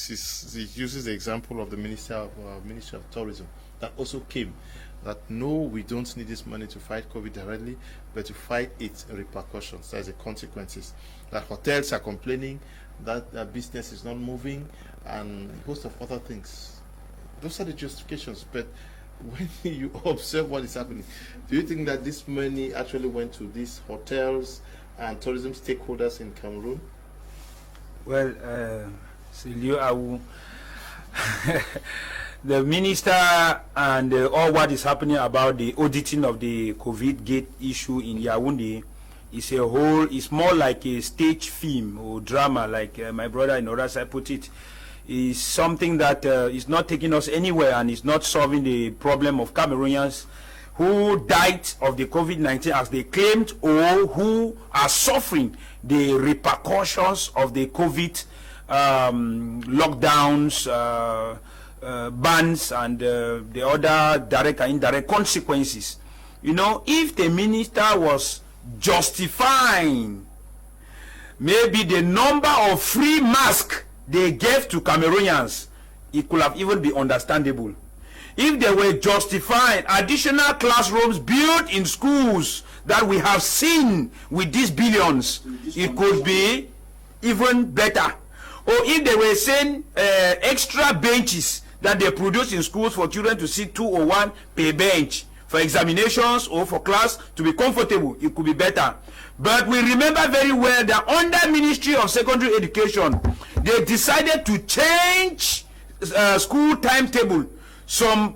uses the example of the Ministry of Tourism that also came. That no, we don't need this money to fight COVID directly, but to fight its repercussions, as the consequences. That hotels are complaining, that their business is not moving, and a host of other things. Those are the justifications. But when you observe what is happening, do you think that this money actually went to these hotels and tourism stakeholders in Cameroon? Well, Silvio, I will the minister and all what is happening about the auditing of the COVID gate issue in Yaoundé is a whole, it's more like a stage film or drama, like my brother in other side put it. Is something that is not taking us anywhere and is not solving the problem of Cameroonians who died of the COVID-19 as they claimed, or who are suffering the repercussions of the COVID lockdowns, bans, and the other direct and indirect consequences. You know, if the minister was justifying maybe the number of free masks they gave to Cameroonians, it could have even been understandable. If they were justifying additional classrooms built in schools that we have seen with these billions, it could be even better. Or if they were saying extra benches that they produce in schools for children to sit 2 or 1 per bench for examinations or for class to be comfortable, it could be better. But we remember very well that under Ministry of Secondary Education, they decided to change school timetable. Some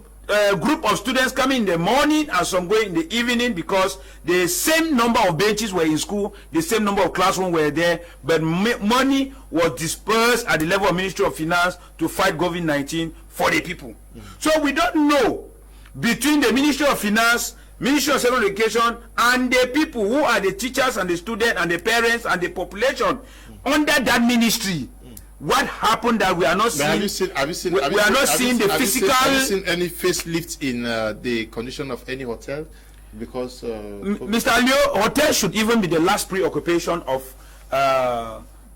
group of students coming in the morning and some going in the evening, because the same number of benches were in school, the same number of classrooms were there, but money was dispersed at the level of Ministry of Finance to fight COVID-19 for the people. So we don't know between the Ministry of Finance, Ministry of Secondary Education, and the people who are the teachers and the students and the parents and the population under that ministry, what happened that we are not seeing? Have you seen any facelift in the condition of any hotel? Because Mr. Leo, hotel should even be the last preoccupation of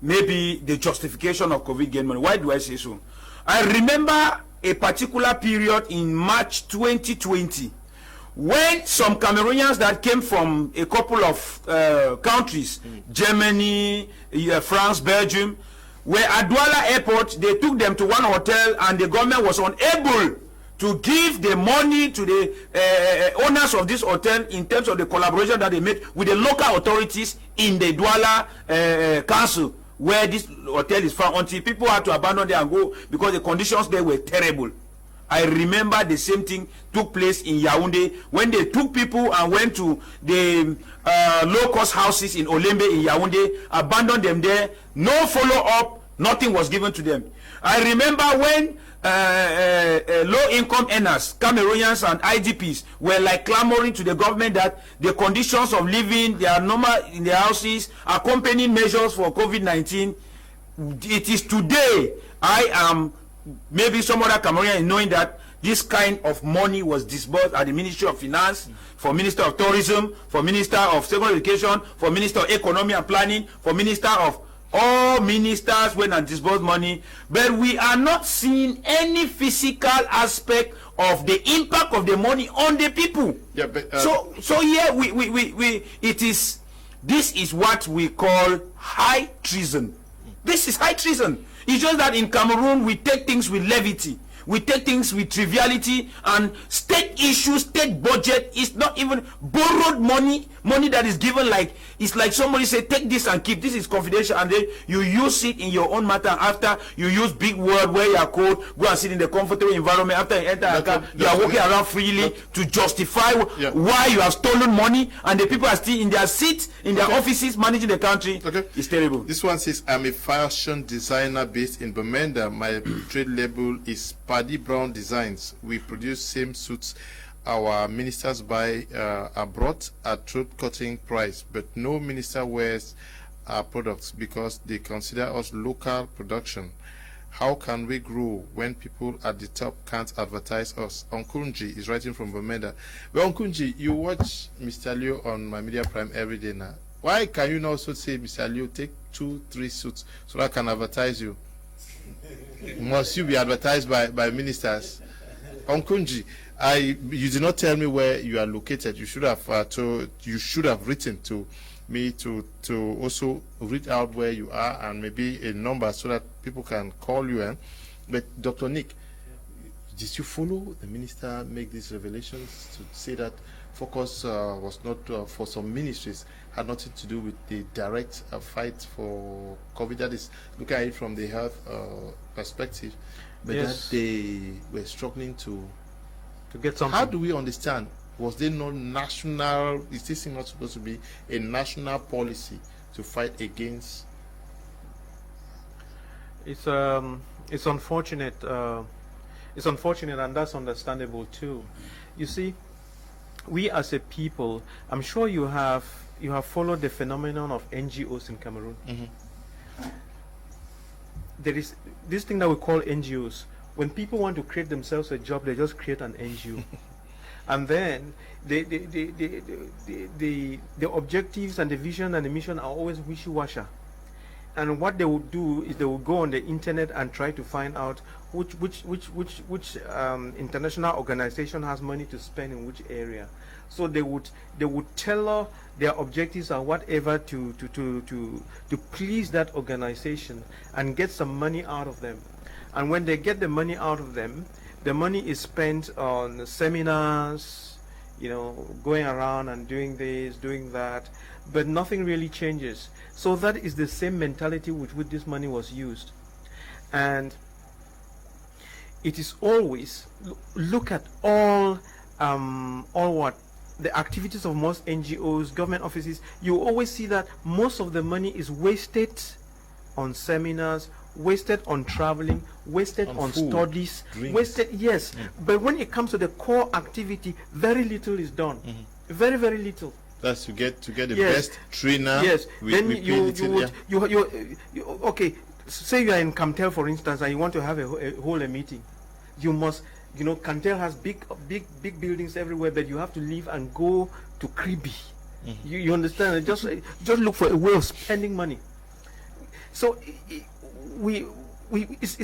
maybe the justification of COVID gain money. Why do I say so? I remember a particular period in March 2020 when some Cameroonians that came from a couple of countries, Germany, France, Belgium, were at Douala Airport. They took them to one hotel and the government was unable to give the money to the owners of this hotel in terms of the collaboration that they made with the local authorities in the Douala council where this hotel is found, until people had to abandon there and go because the conditions there were terrible. I remember the same thing took place in Yaoundé when they took people and went to the low-cost houses in Olembe in Yaoundé, abandoned them there, no follow-up, Nothing was given to them. I remember when low-income earners, Cameroonians and IDPs were like clamoring to the government that the conditions of living, they are normal in their houses, accompanying measures for COVID-19. It is today I am, maybe some other Cameroonian knowing that this kind of money was disbursed at the Ministry of Finance, for Minister of Tourism, for Minister of Secondary Education, for Minister of Economy and Planning, for Minister of all ministers went and disbursed money, but we are not seeing any physical aspect of the impact of the money on the people. Yeah, but so here this is what we call high treason. This is high treason. It's just that in Cameroon we take things with levity. We take things with triviality, and state issues, state budget is not even borrowed money that is given, like it's like somebody say take this and keep this, is confidential, and then you use it in your own matter. After you use big word where you are called, go and sit in the comfortable environment. After you enter a car, you are walking around freely to justify why you have stolen money, and the people are still in their seats, in their offices, managing the country. It's terrible. This one says, I'm a fashion designer based in Bamenda. My trade label is Paddy Brown Designs. We produce same suits our ministers buy abroad at throat-cutting price, but no minister wears our products because they consider us local production. How can we grow when people at the top can't advertise us? Onkunji is writing from Bamenda. Well, Onkunji, you watch Mr. Leo on my Media Prime every day now. Why can you not also say, Mr. Leo, take 2-3 suits so I can advertise you? Must you be advertised by ministers? Onkunji, you did not tell me where you are located. You should have written to me to also read out where you are and maybe a number so that people can call you. But Dr. Nick, did you follow the minister make these revelations to say that focus was not for some ministries, had nothing to do with the direct fight for COVID? That is, look at it from the health perspective, but that they were struggling to get something. How do we understand? Was there no national? Is this not supposed to be a national policy to fight against? It's unfortunate. It's unfortunate, and that's understandable too. You see, we as a people, I'm sure you have followed the phenomenon of NGOs in Cameroon. There is this thing that we call NGOs. When people want to create themselves a job, they just create an NGO. And then the objectives and the vision and the mission are always wishy-washy. And what they will do is they will go on the internet and try to find out which international organization has money to spend in which area. So they would tailor their objectives or whatever to please that organization and get some money out of them. And when they get the money out of them, the money is spent on seminars, going around and doing this, doing that, but nothing really changes. So that is the same mentality with which this money was used. And it is always, look at all what the activities of most NGOs, government offices, you always see that most of the money is wasted on seminars, wasted on traveling, wasted on food, studies, drinks. Wasted, yes. But when it comes to the core activity, very little is done. Very, very little. That's to get the best trainer. Yes. Then okay. Say you are in Camtel, for instance, and you want to have a meeting. You must, Camtel has big buildings everywhere, but you have to leave and go to Kribi. You understand? Just look for a way of spending money. So it's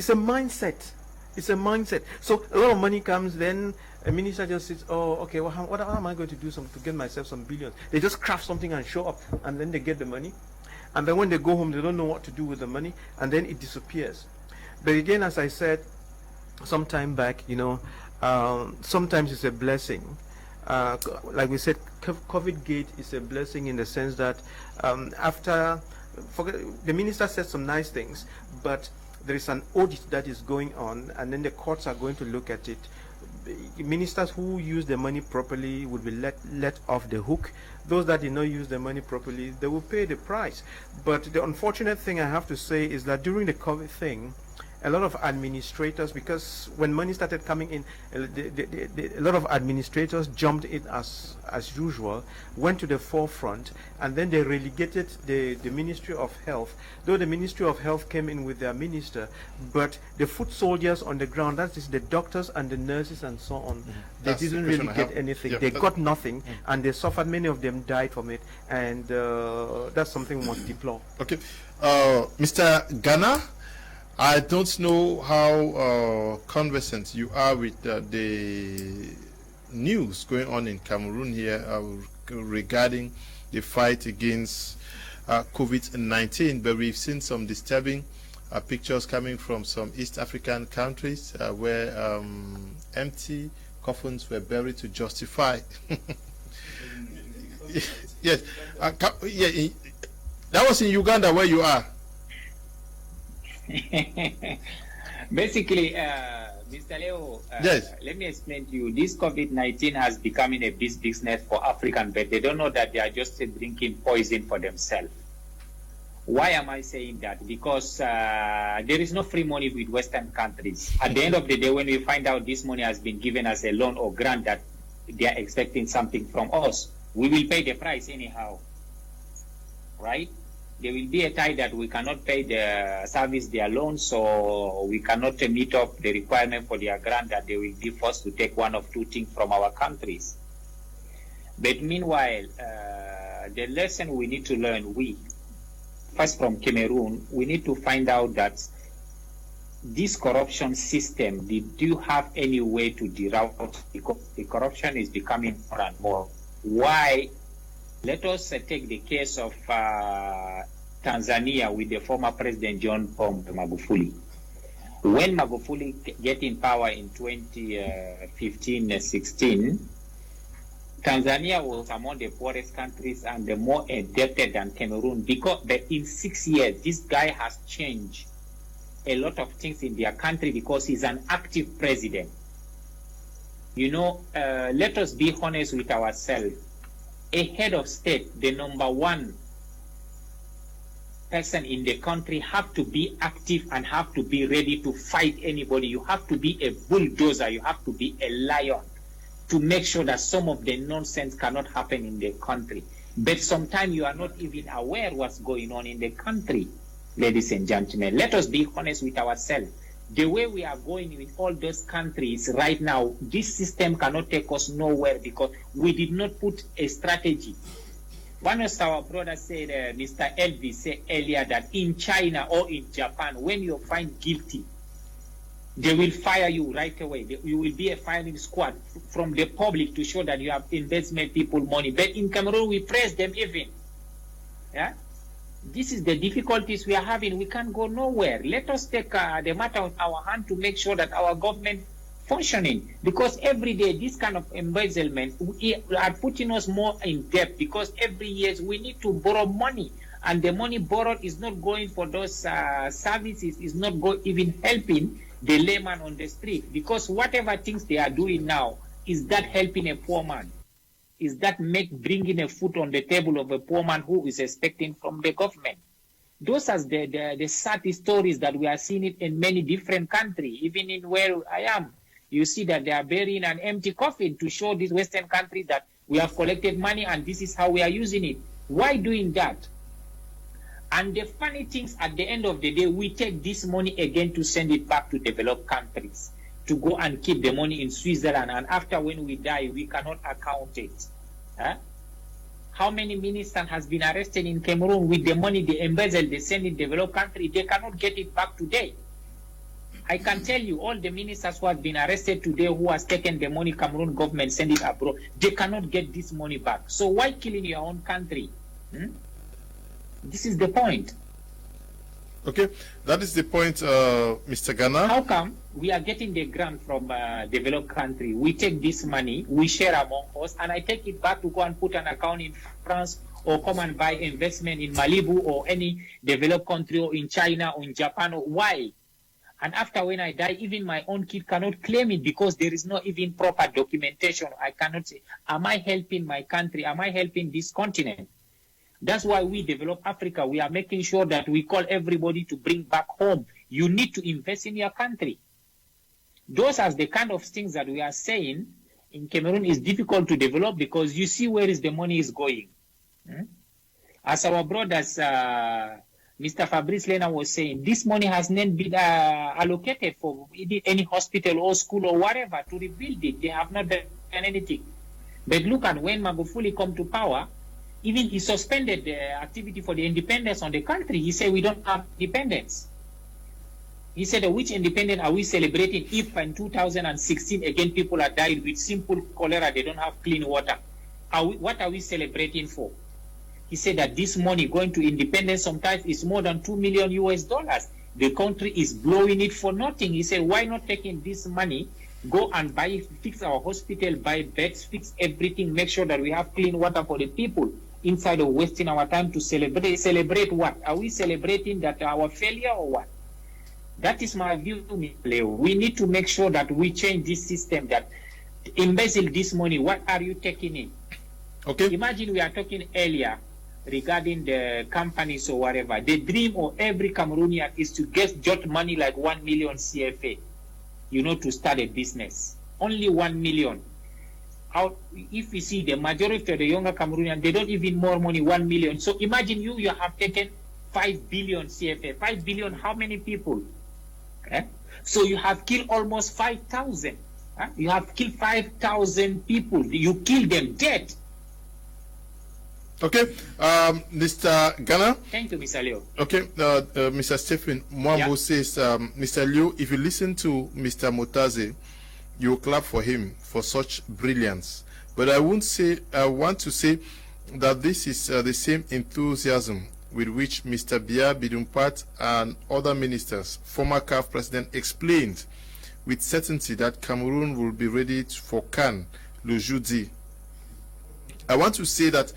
a mindset. It's a mindset. So a lot of money comes, then a minister just says, "Oh, okay. Well, what am I going to do to get myself some billions?" They just craft something and show up, and then they get the money. And then when they go home, they don't know what to do with the money, and then it disappears. But again, as I said some time back, sometimes it's a blessing. Like we said, COVID gate is a blessing in the sense that the minister said some nice things, but there is an audit that is going on, and then the courts are going to look at it. ministers who use the money properly would be let off the hook. Those that did not use the money properly, they will pay the price. But the unfortunate thing I have to say is that during the COVID thing, a lot of administrators, because when money started coming in, a lot of administrators jumped in as usual, went to the forefront, and then they relegated the Ministry of Health. Though the Ministry of Health came in with their minister, but the foot soldiers on the ground, that is the doctors and the nurses and so on, they didn't really get anything. Yeah, they got nothing, and they suffered. Many of them died from it, and that's something we must deplore. Okay, Mr. Ghana, I don't know how conversant you are with the news going on in Cameroon here regarding the fight against COVID-19, but we've seen some disturbing pictures coming from some East African countries where empty coffins were buried to justify. Yes, that was in Uganda where you are. Basically, Mr. Leo, yes. Let me explain to you. This COVID-19 has become a business for African, but they don't know that they are just drinking poison for themselves. Why am I saying that? Because there is no free money with Western countries. At the end of the day, when we find out this money has been given as a loan or grant that they are expecting something from us, we will pay the price anyhow, right? There will be a time that we cannot pay the service their loan, so we cannot meet up the requirement for their grant, that they will be forced to take one of two things from our countries. But meanwhile, the lesson we need to learn, first from Cameroon, we need to find out that this corruption system, do you have any way to deroute? Because the corruption is becoming more and more. Why? Let us take the case of Tanzania with the former President John Pombe Magufuli. When Magufuli get in power in 2015-16, Tanzania was among the poorest countries and the more indebted than Cameroon, because in 6 years, this guy has changed a lot of things in their country because he's an active president. You know, let us be honest with ourselves. A head of state, the number one person in the country, have to be active and have to be ready to fight anybody. You have to be a bulldozer. You have to be a lion to make sure that some of the nonsense cannot happen in the country. But sometimes you are not even aware what's going on in the country, ladies and gentlemen. Let us be honest with ourselves. The way we are going with all those countries right now, this system cannot take us nowhere because we did not put a strategy. One of our brothers said, Mr. Elvis said earlier, that in China or in Japan, when you find guilty, they will fire you right away. You will be a firing squad from the public to show that you have investment people money. But in Cameroon, we press them even. Yeah? This is the difficulties we are having. We can't go nowhere. Let us take the matter in our hand to make sure that our government functioning. Because every day, this kind of embezzlement are putting us more in debt, because every year we need to borrow money. And the money borrowed is not going for those services, is not even helping the layman on the street. Because whatever things they are doing now, is that helping a poor man? Is that bringing a food on the table of a poor man who is expecting from the government? Those are the sad stories that we are seeing it in many different countries. Even in where I am, you see that they are burying an empty coffin to show these Western countries that we have collected money and this is how we are using it. Why doing that? And the funny things, at the end of the day, we take this money again to send it back to developed countries, to go and keep the money in Switzerland, and after when we die, we cannot account it. Huh? How many ministers has been arrested in Cameroon with the money they embezzle, they send in developed country, they cannot get it back today. I can tell you, all the ministers who have been arrested today, who has taken the money Cameroon government send it abroad, they cannot get this money back. So why killing your own country? This is the point. Okay, that is the point, Mr. Ghana. How come we are getting the grant from developed country? We take this money, we share among us, and I take it back to go and put an account in France, or come and buy investment in Malibu or any developed country, or in China or in Japan. Or why? And after when I die, even my own kid cannot claim it because there is no even proper documentation. I cannot say, am I helping my country? Am I helping this continent? That's why we develop Africa. We are making sure that we call everybody to bring back home. You need to invest in your country. Those are the kind of things that we are saying in Cameroon is difficult to develop because you see where is the money is going. As our brothers, Mr. Fabrice Lena was saying, this money has not been allocated for any hospital or school or whatever to rebuild it. They have not done anything. But look at when Magufuli come to power, even he suspended the activity for the independence on the country. He said we don't have independence. He said, which independence are we celebrating if in 2016 again people are dying with simple cholera, they don't have clean water? What are we celebrating for? He said that this money going to independence sometimes is more than $2 million US. The country is blowing it for nothing. He said, why not taking this money, go and fix our hospital, buy beds, fix everything, make sure that we have clean water for the people instead of wasting our time to celebrate. Celebrate what? Are we celebrating that our failure or what? That is my view, Leo. We need to make sure that we change this system, that embezzle this money. What are you taking in? Okay. Imagine we are talking earlier regarding the companies or whatever. The dream of every Cameroonian is to get money like 1 million CFA, to start a business. Only 1 million. If we see the majority of the younger Cameroonians, they don't even more money, 1 million. So imagine you have taken 5 billion CFA. 5 billion, how many people? So you have killed almost 5,000. You have killed 5,000 people. You kill them dead. Okay, Mr. Ghana. Thank you, Mr. Leo. Okay, Mr. Stephen Mwambo says, Mr. Leo, if you listen to Mr. Motaze, you will clap for him for such brilliance. But I want to say that this is the same enthusiasm with which Mr. Biya Bidumpat and other ministers, former CAF president, explained with certainty that Cameroon will be ready for CAN le jeudi. I want to say that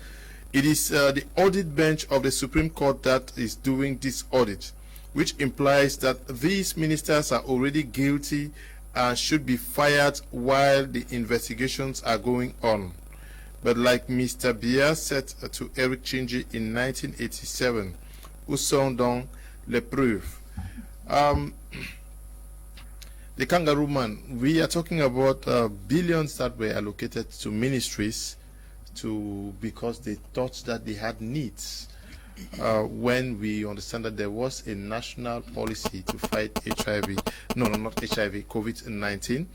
it is the audit bench of the Supreme Court that is doing this audit, which implies that these ministers are already guilty and should be fired while the investigations are going on. But like Mr. Biya said to Eric Chinji in 1987, où sont donc les preuves? The kangaroo man, we are talking about billions that were allocated to ministries because they thought that they had needs. When we understand that there was a national policy to fight HIV, not HIV, COVID-19,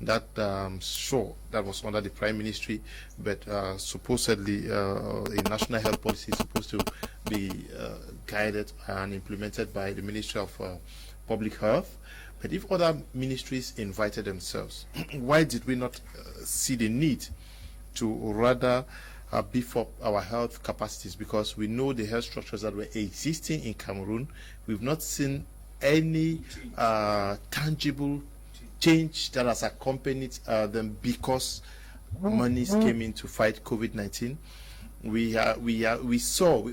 that that was under the Prime Ministry, but supposedly a national health policy is supposed to be guided and implemented by the Ministry of Public Health. But if other ministries invited themselves, why did we not see the need to rather beef up our health capacities? Because we know the health structures that were existing in Cameroon. We've not seen any tangible change that has accompanied them because monies came in to fight COVID-19. We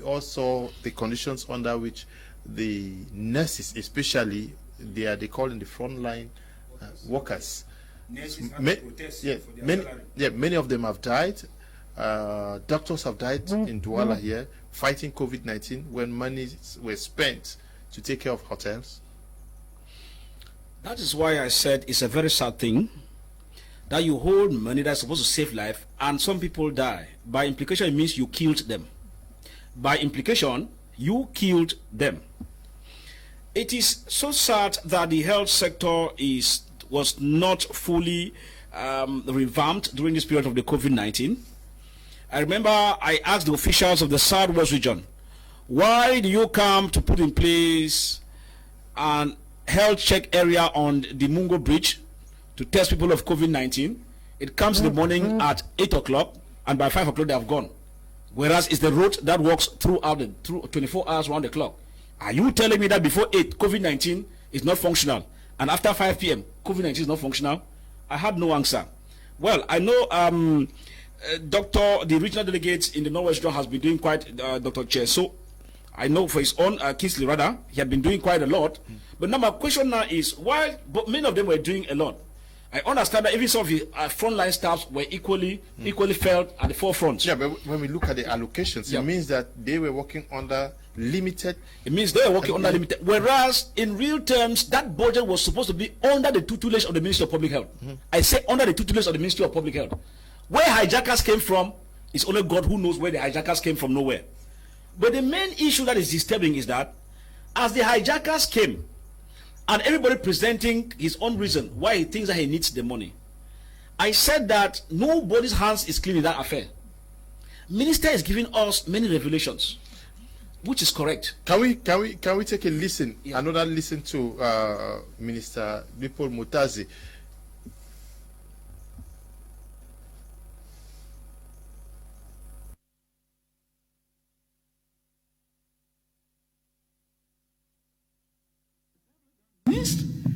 all saw the conditions under which the nurses, especially, they call in the frontline workers. Many of them have died. Doctors have died in Douala here fighting COVID-19 when money were spent to take care of hotels. That is why I said it's a very sad thing that you hold money that's supposed to save life and some people die. By implication, it means you killed them. By implication, you killed them. It is so sad that the health sector was not fully revamped during this period of the COVID-19. I remember I asked the officials of the Southwest region, why do you come to put in place an health check area on the Mungo Bridge to test people of COVID-19? It comes in the morning at 8 o'clock and by 5 o'clock they have gone. Whereas it's the road that works through 24 hours around the clock. Are you telling me that before 8, COVID-19 is not functional, and after 5 p.m., COVID-19 is not functional? I had no answer. Well, I know the regional delegates in the Northwest region has been doing quite, Dr. Chair. So I know for his own Kingsley rather, he had been doing quite a lot. But now my question now is, while many of them were doing a lot, I understand that even some of the frontline staffs were equally felt at the forefront. Yeah, but when we look at the allocations, it means that they were working under limited. It means they were working under limited. Whereas in real terms, that budget was supposed to be under the tutelage of the Ministry of Public Health. I say under the tutelage of the Ministry of Public Health. Where hijackers came from, it's only God who knows where the hijackers came from, nowhere. But the main issue that is disturbing is that as the hijackers came, and everybody presenting his own reason why he thinks that he needs the money, I said that nobody's hands is clean in that affair. Minister is giving us many revelations, which is correct. Can we take a listen, another listen to Minister Bipol Mutazi?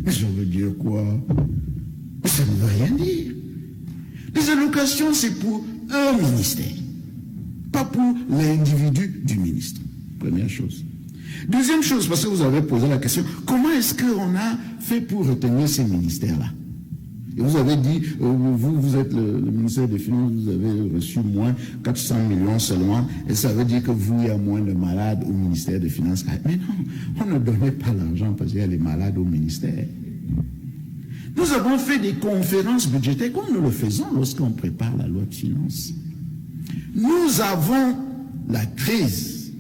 Mais ça veut dire quoi? Mais ça ne veut rien dire. Les allocations, c'est pour un ministère, pas pour l'individu du ministre. Première chose. Deuxième chose, parce que vous avez posé la question, comment est-ce qu'on a fait pour retenir ces ministères-là? Et vous avez dit, vous êtes le ministère des Finances, vous avez reçu moins 400 millions seulement, et ça veut dire que vous, il y a moins de malades au ministère des Finances. Mais non, on ne donnait pas l'argent parce qu'il y a les malades au ministère. Nous avons fait des conférences budgétaires, comme nous le faisons lorsqu'on prépare la loi de finances. Nous avons la crise.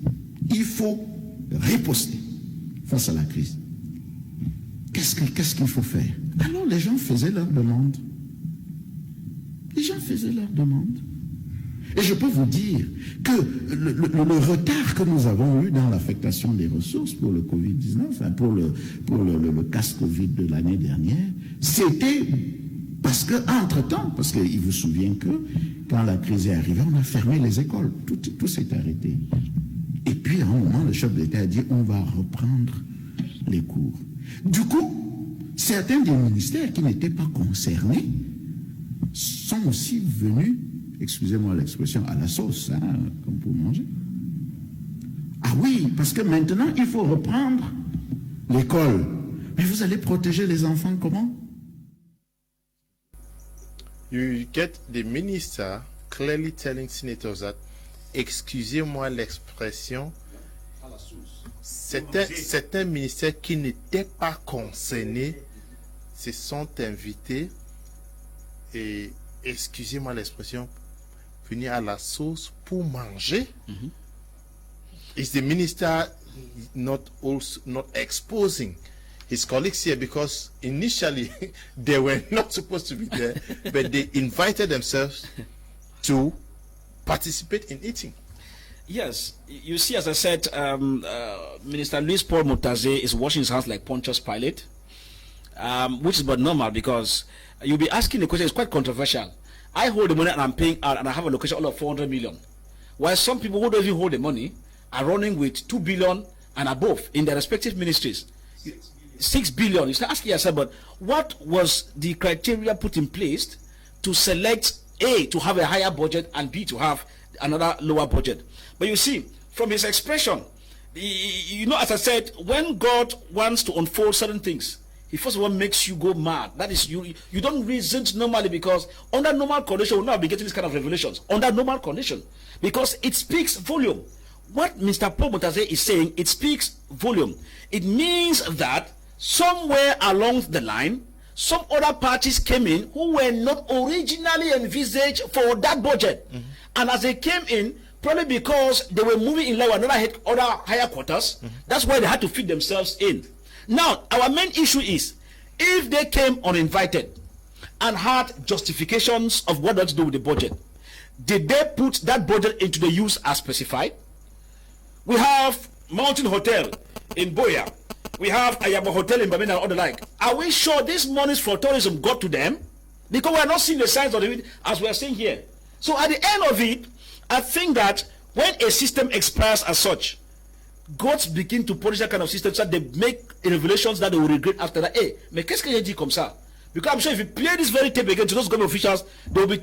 Il faut riposter face à la crise. Qu'est-ce qu'il faut faire? Alors les gens faisaient leur demande. Les gens faisaient leur demande. Et je peux vous dire que le retard que nous avons eu dans l'affectation des ressources pour le Covid-19, enfin pour le casse Covid de l'année dernière, c'était parce que, entre-temps, parce qu'il vous souvient que quand la crise est arrivée, on a fermé les écoles. Tout s'est arrêté. Et puis, à un moment, le chef d'État a dit, on va reprendre les cours. Du coup, certains des ministères qui n'étaient pas concernés sont aussi venus, excusez-moi l'expression, à la sauce, hein, comme pour manger. Ah oui, parce que maintenant, il faut reprendre l'école. Mais vous allez protéger les enfants comment? You get the minister clearly telling senators that, excusez-moi l'expression, certains ministères qui n'étaient pas concernés se sont invités et, excusez-moi l'expression, venir à la sauce pour manger. Is the minister not exposing his colleagues here, because initially they were not supposed to be there, but they invited themselves to participate in eating? Yes, you see, as I said, Minister Luis Paul Mutaze is washing his hands like Pontius Pilate, which is but normal, because you'll be asking the question. It's quite controversial. I hold the money and I'm paying out, and I have a location all of 400 million, while some people who don't even hold the money are running with 2 billion and above in their respective ministries. 6 billion. You start asking yourself, but what was the criteria put in place to select A, to have a higher budget, and B, to have another lower budget? But you see, from his expression, you know, as I said, when God wants to unfold certain things, he first of all makes you go mad. That is, you don't reason normally, because under normal condition, we'll not be getting this kind of revelations. Under normal condition, because it speaks volume. What Mr. Paul Mutaze is saying, it speaks volume. It means that somewhere along the line, some other parties came in who were not originally envisaged for that budget. And as they came in, probably because they were moving in line with other higher quarters, that's why they had to fit themselves in. Now, our main issue is, if they came uninvited and had justifications of what to do with the budget, did they put that budget into the use as specified? We have Mountain Hotel in Boya. We have Ayaba Hotel in Bamina and all the like. Are we sure these monies for tourism got to them? Because we are not seeing the signs of it as we are seeing here. So at the end of it, I think that when a system expires as such, gods begin to punish that kind of system, so they make revelations that they will regret after that. Hey, mais qu'est-ce que j'ai dit comme ça? Because I'm sure if you play this very tape again to those government officials,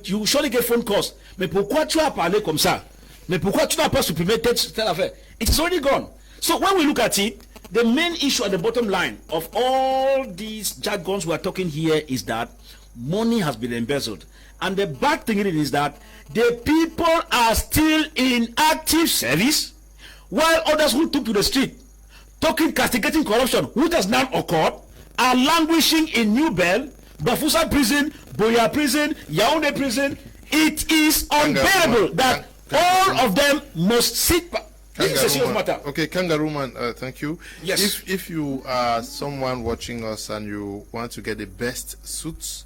you will surely get phone calls. Mais pourquoi tu as parlé comme ça? Mais pourquoi tu n'as pas supprimé telle affaire? It is already gone. So when we look at it, the main issue at the bottom line of all these jargons we are talking here is that money has been embezzled. And the bad thing is that the people are still in active service, while others who took to the street, castigating corruption, which has now occurred, are languishing in New Bell, Bafusa prison, Boya prison, Yaoundé prison. It is unbearable that all of them must sit back. This is a serious matter. Okay, Kangaroo Man, thank you. Yes. If you are someone watching us and you want to get the best suits,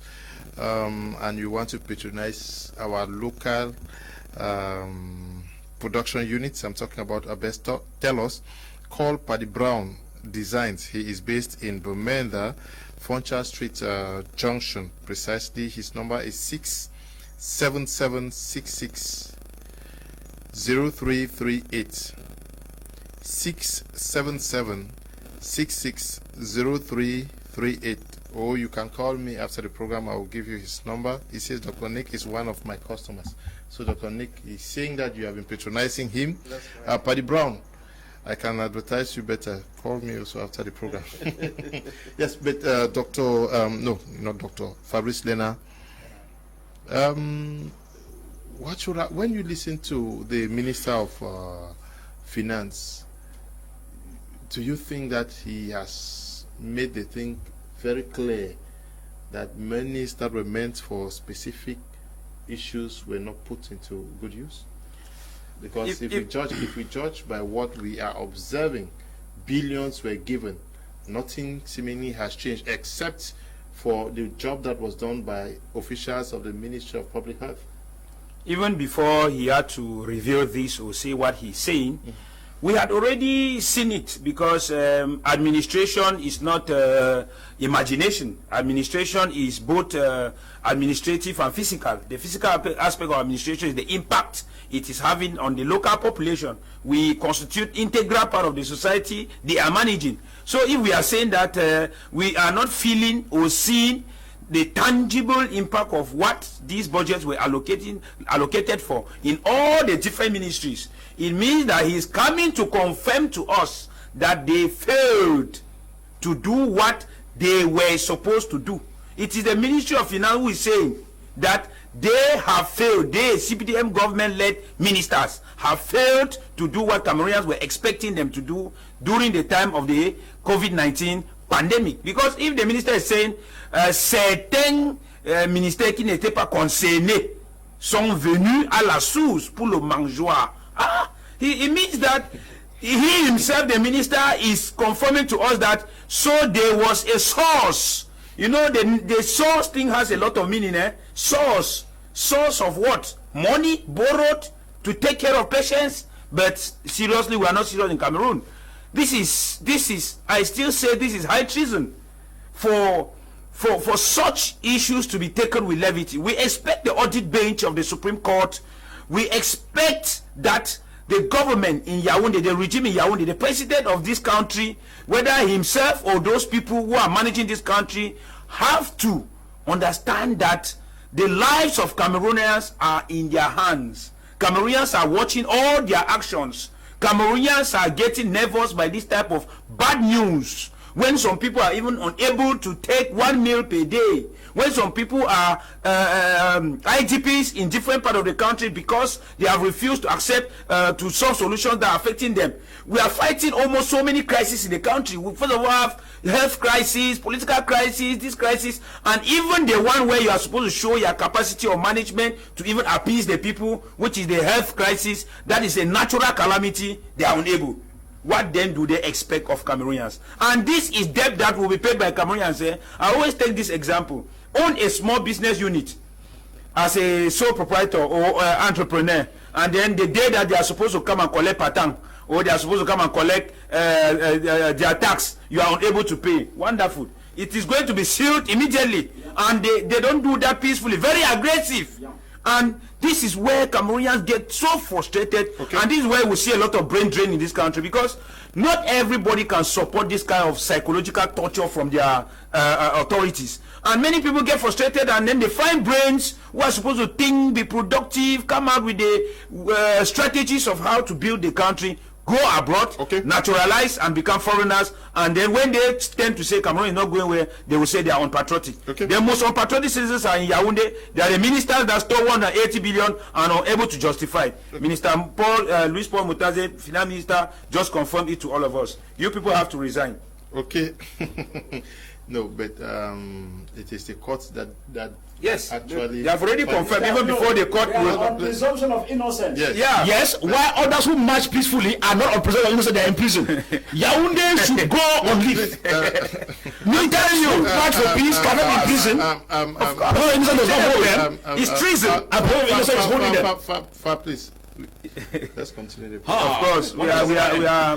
and you want to patronize our local production units, I'm talking about our best, tell us. Call Paddy Brown Designs. He is based in Bemenda, Foncha Street Junction. Precisely, his number is 67766 0338. 677660338. Or you can call me after the program. I will give you his number. He says Dr. Nick is one of my customers. So Dr. Nick is saying that you have been patronizing him. Right. Paddy Brown, I can advertise you better. Call me also after the program. Yes, but no, not Dr. Fabrice Lena. What should when you listen to the Minister of Finance, do you think that he has made the thing very clear that monies that were meant for specific issues were not put into good use? Because if we judge by what we are observing, billions were given, nothing seemingly has changed except for the job that was done by officials of the Ministry of Public Health. Even before he had to reveal this or say what he's saying, we had already seen it, because administration is not imagination. Administration is both administrative and physical. The physical aspect of administration is the impact it is having on the local population. We constitute integral part of the society they are managing. So if we are saying that we are not feeling or seeing the tangible impact of what these budgets were allocated for in all the different ministries, it means that he is coming to confirm to us that they failed to do what they were supposed to do. It is the Ministry of Finance who is saying that they have failed. They, CPDM government-led ministers, have failed to do what Cameroonians were expecting them to do during the time of the COVID-19 pandemic. Because if the minister is saying certains ministères qui n'étaient pas concernés sont venus à la source pour le mangeoire, it means that he himself, the minister, is confirming to us that so there was a source. You know, the source thing has a lot of meaning. Source of what? Money borrowed to take care of patients. But seriously, we are not serious in Cameroon. This is I still say this is high treason for such issues to be taken with levity. We expect the audit bench of the Supreme Court. We expect that the government in Yaoundé, the regime in Yaoundé, the president of this country, whether himself or those people who are managing this country, have to understand that the lives of Cameroonians are in their hands. Cameroonians are watching all their actions. Cameroonians are getting nervous by this type of bad news. When some people are even unable to take 1 meal per day, when some people are IDPs in different parts of the country because they have refused to accept to some solutions that are affecting them. We are fighting almost so many crises in the country. We first of all have health crisis, political crisis, this crisis, and even the one where you are supposed to show your capacity of management to even appease the people, which is the health crisis. That is a natural calamity. They are unable. What then do they expect of Cameroonians? And this is debt that will be paid by Cameroonians. I always take this example. Own a small business unit as a sole proprietor or entrepreneur, and then the day that they are supposed to come and collect patang, or they are supposed to come and collect their tax, you are unable to pay. Wonderful. It is going to be sealed immediately, and they don't do that peacefully. Very aggressive. And this is where Cameroonians get so frustrated, and this is where we see a lot of brain drain in this country, because not everybody can support this kind of psychological torture from their authorities. And many people get frustrated, and then they find brains who are supposed to think, be productive, come out with the strategies of how to build the country, go abroad, naturalize and become foreigners, and then when they tend to say Cameroon is not going where, they will say they are unpatriotic. The most unpatriotic citizens are in Yaoundé. They are the ministers that stole 180 billion and are able to justify it. Minister Louis Paul Mutaze, finance minister, just confirmed it to all of us. You people have to resign. Okay. No, but it is the courts that yes, actually they have already confirmed even before the court will. On presumption of innocence. Yes. Yeah. Yes, while others who march peacefully are not on presumption of innocence, they are in prison. Yaoundé should go on leave. Military you march for peace cannot be in prison. Innocent does not hold them. It's treason. Innocent is holding them. Please. Let's continue the program. Of course,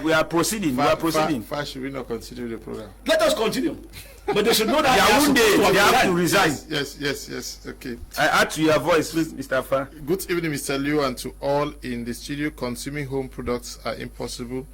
we are proceeding. We are proceeding. Should we not continue the program? Let us continue. But they should know that they have to resign. Yes. Okay. I add to your voice, please, Mr. Fa. Good evening, Mr. Liu, and to all in the studio. Consuming home products are impossible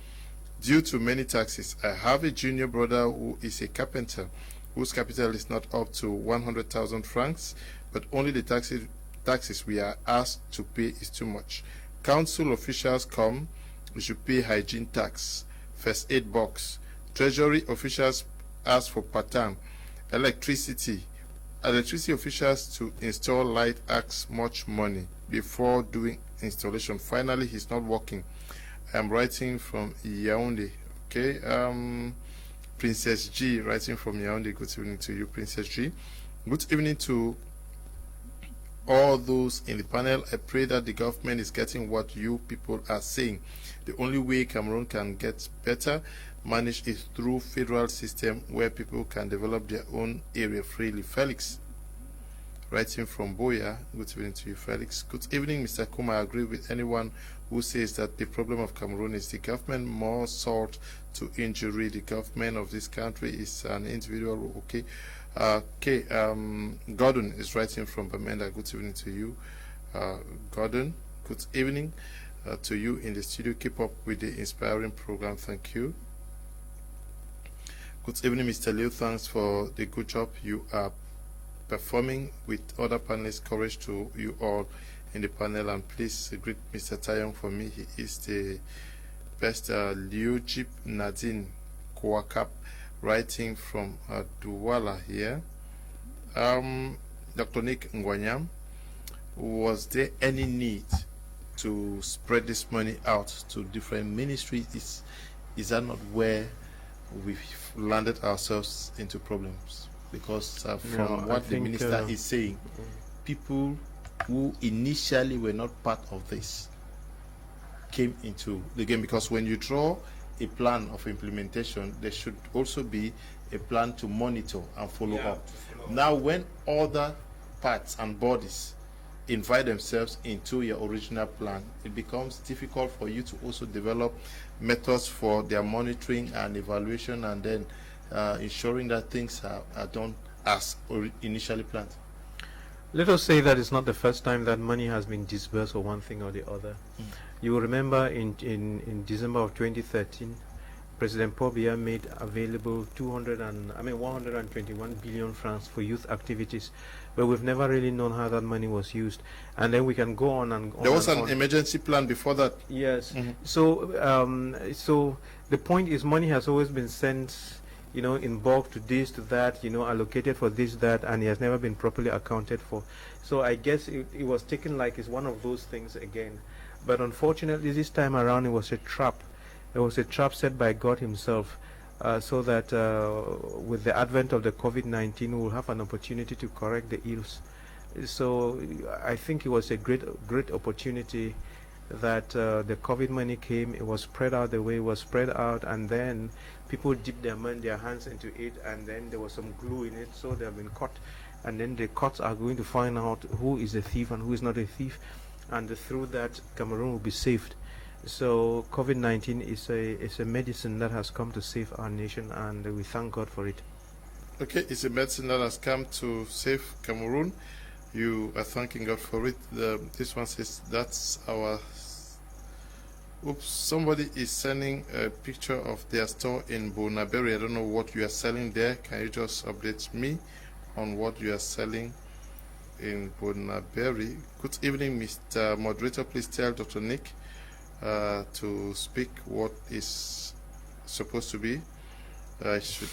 due to many taxes. I have a junior brother who is a carpenter, whose capital is not up to 100,000 francs, but only the taxes we are asked to pay is too much. Council officials come, we should pay hygiene tax, first aid box. Treasury officials ask for part-time. Electricity officials to install light ask much money before doing installation. Finally, he's not working. I'm writing from Yaoundé. Okay, Princess G writing from Yaoundé. Good evening to you, Princess G. Good evening to all those in the panel. I pray that the government is getting what you people are saying. The only way Cameroon can get better managed is through federal system where people can develop their own area freely. Felix writing from Boya. Good evening to you, Felix. Good evening, Mr. Kuma. I agree with anyone who says that the problem of Cameroon is the government. More salt to injury. The government of this country is an individual. Okay. Gordon is writing from Bamenda. Good evening to you, Gordon. Good evening to you in the studio. Keep up with the inspiring program. Thank you. Good evening, Mr. Liu. Thanks for the good job you are performing with other panelists. Courage to you all in the panel, and please greet Mr. Tayong for me. He is the best. Liu Jip Nadine Kouakap writing from Douala here. Dr. Nick Ngwanyam, was there any need to spread this money out to different ministries? Is that not where we've landed ourselves into problems? Because from what the minister is saying, people who initially were not part of this came into the game, because when you draw a plan of implementation, there should also be a plan to monitor and follow up. Now, when other parts and bodies invite themselves into your original plan, it becomes difficult for you to also develop methods for their monitoring and evaluation, and then ensuring that things are done as initially planned. Let us say that it's not the first time that money has been disbursed for one thing or the other. You will remember in December of 2013, President Paul Biya made available 121 billion francs for youth activities, but we've never really known how that money was used. And then we can go on and on. There was an emergency plan before that. Yes. So the point is, money has always been sent, in bulk to this, to that, allocated for this, that, and it has never been properly accounted for. So I guess it was taken like it's one of those things again. But unfortunately, this time around, it was a trap. It was a trap set by God himself, so that with the advent of the COVID-19, we will have an opportunity to correct the ills. So I think it was a great opportunity that the COVID money came. It was spread out the way it was spread out, and then people dipped their hands into it, and then there was some glue in it, so they have been caught. And then the courts are going to find out who is a thief and who is not a thief, and through that, Cameroon will be saved. So COVID-19 is a medicine that has come to save our nation, and we thank God for it. Okay, it's a medicine that has come to save Cameroon. You are thanking God for it. This one says that's our... Oops, somebody is sending a picture of their store in Bonaberi. I don't know what you are selling there. Can you just update me on what you are selling in Bonaberi? Good evening, Mr. Moderator. Please tell Dr. Nick to speak what is supposed to be. I should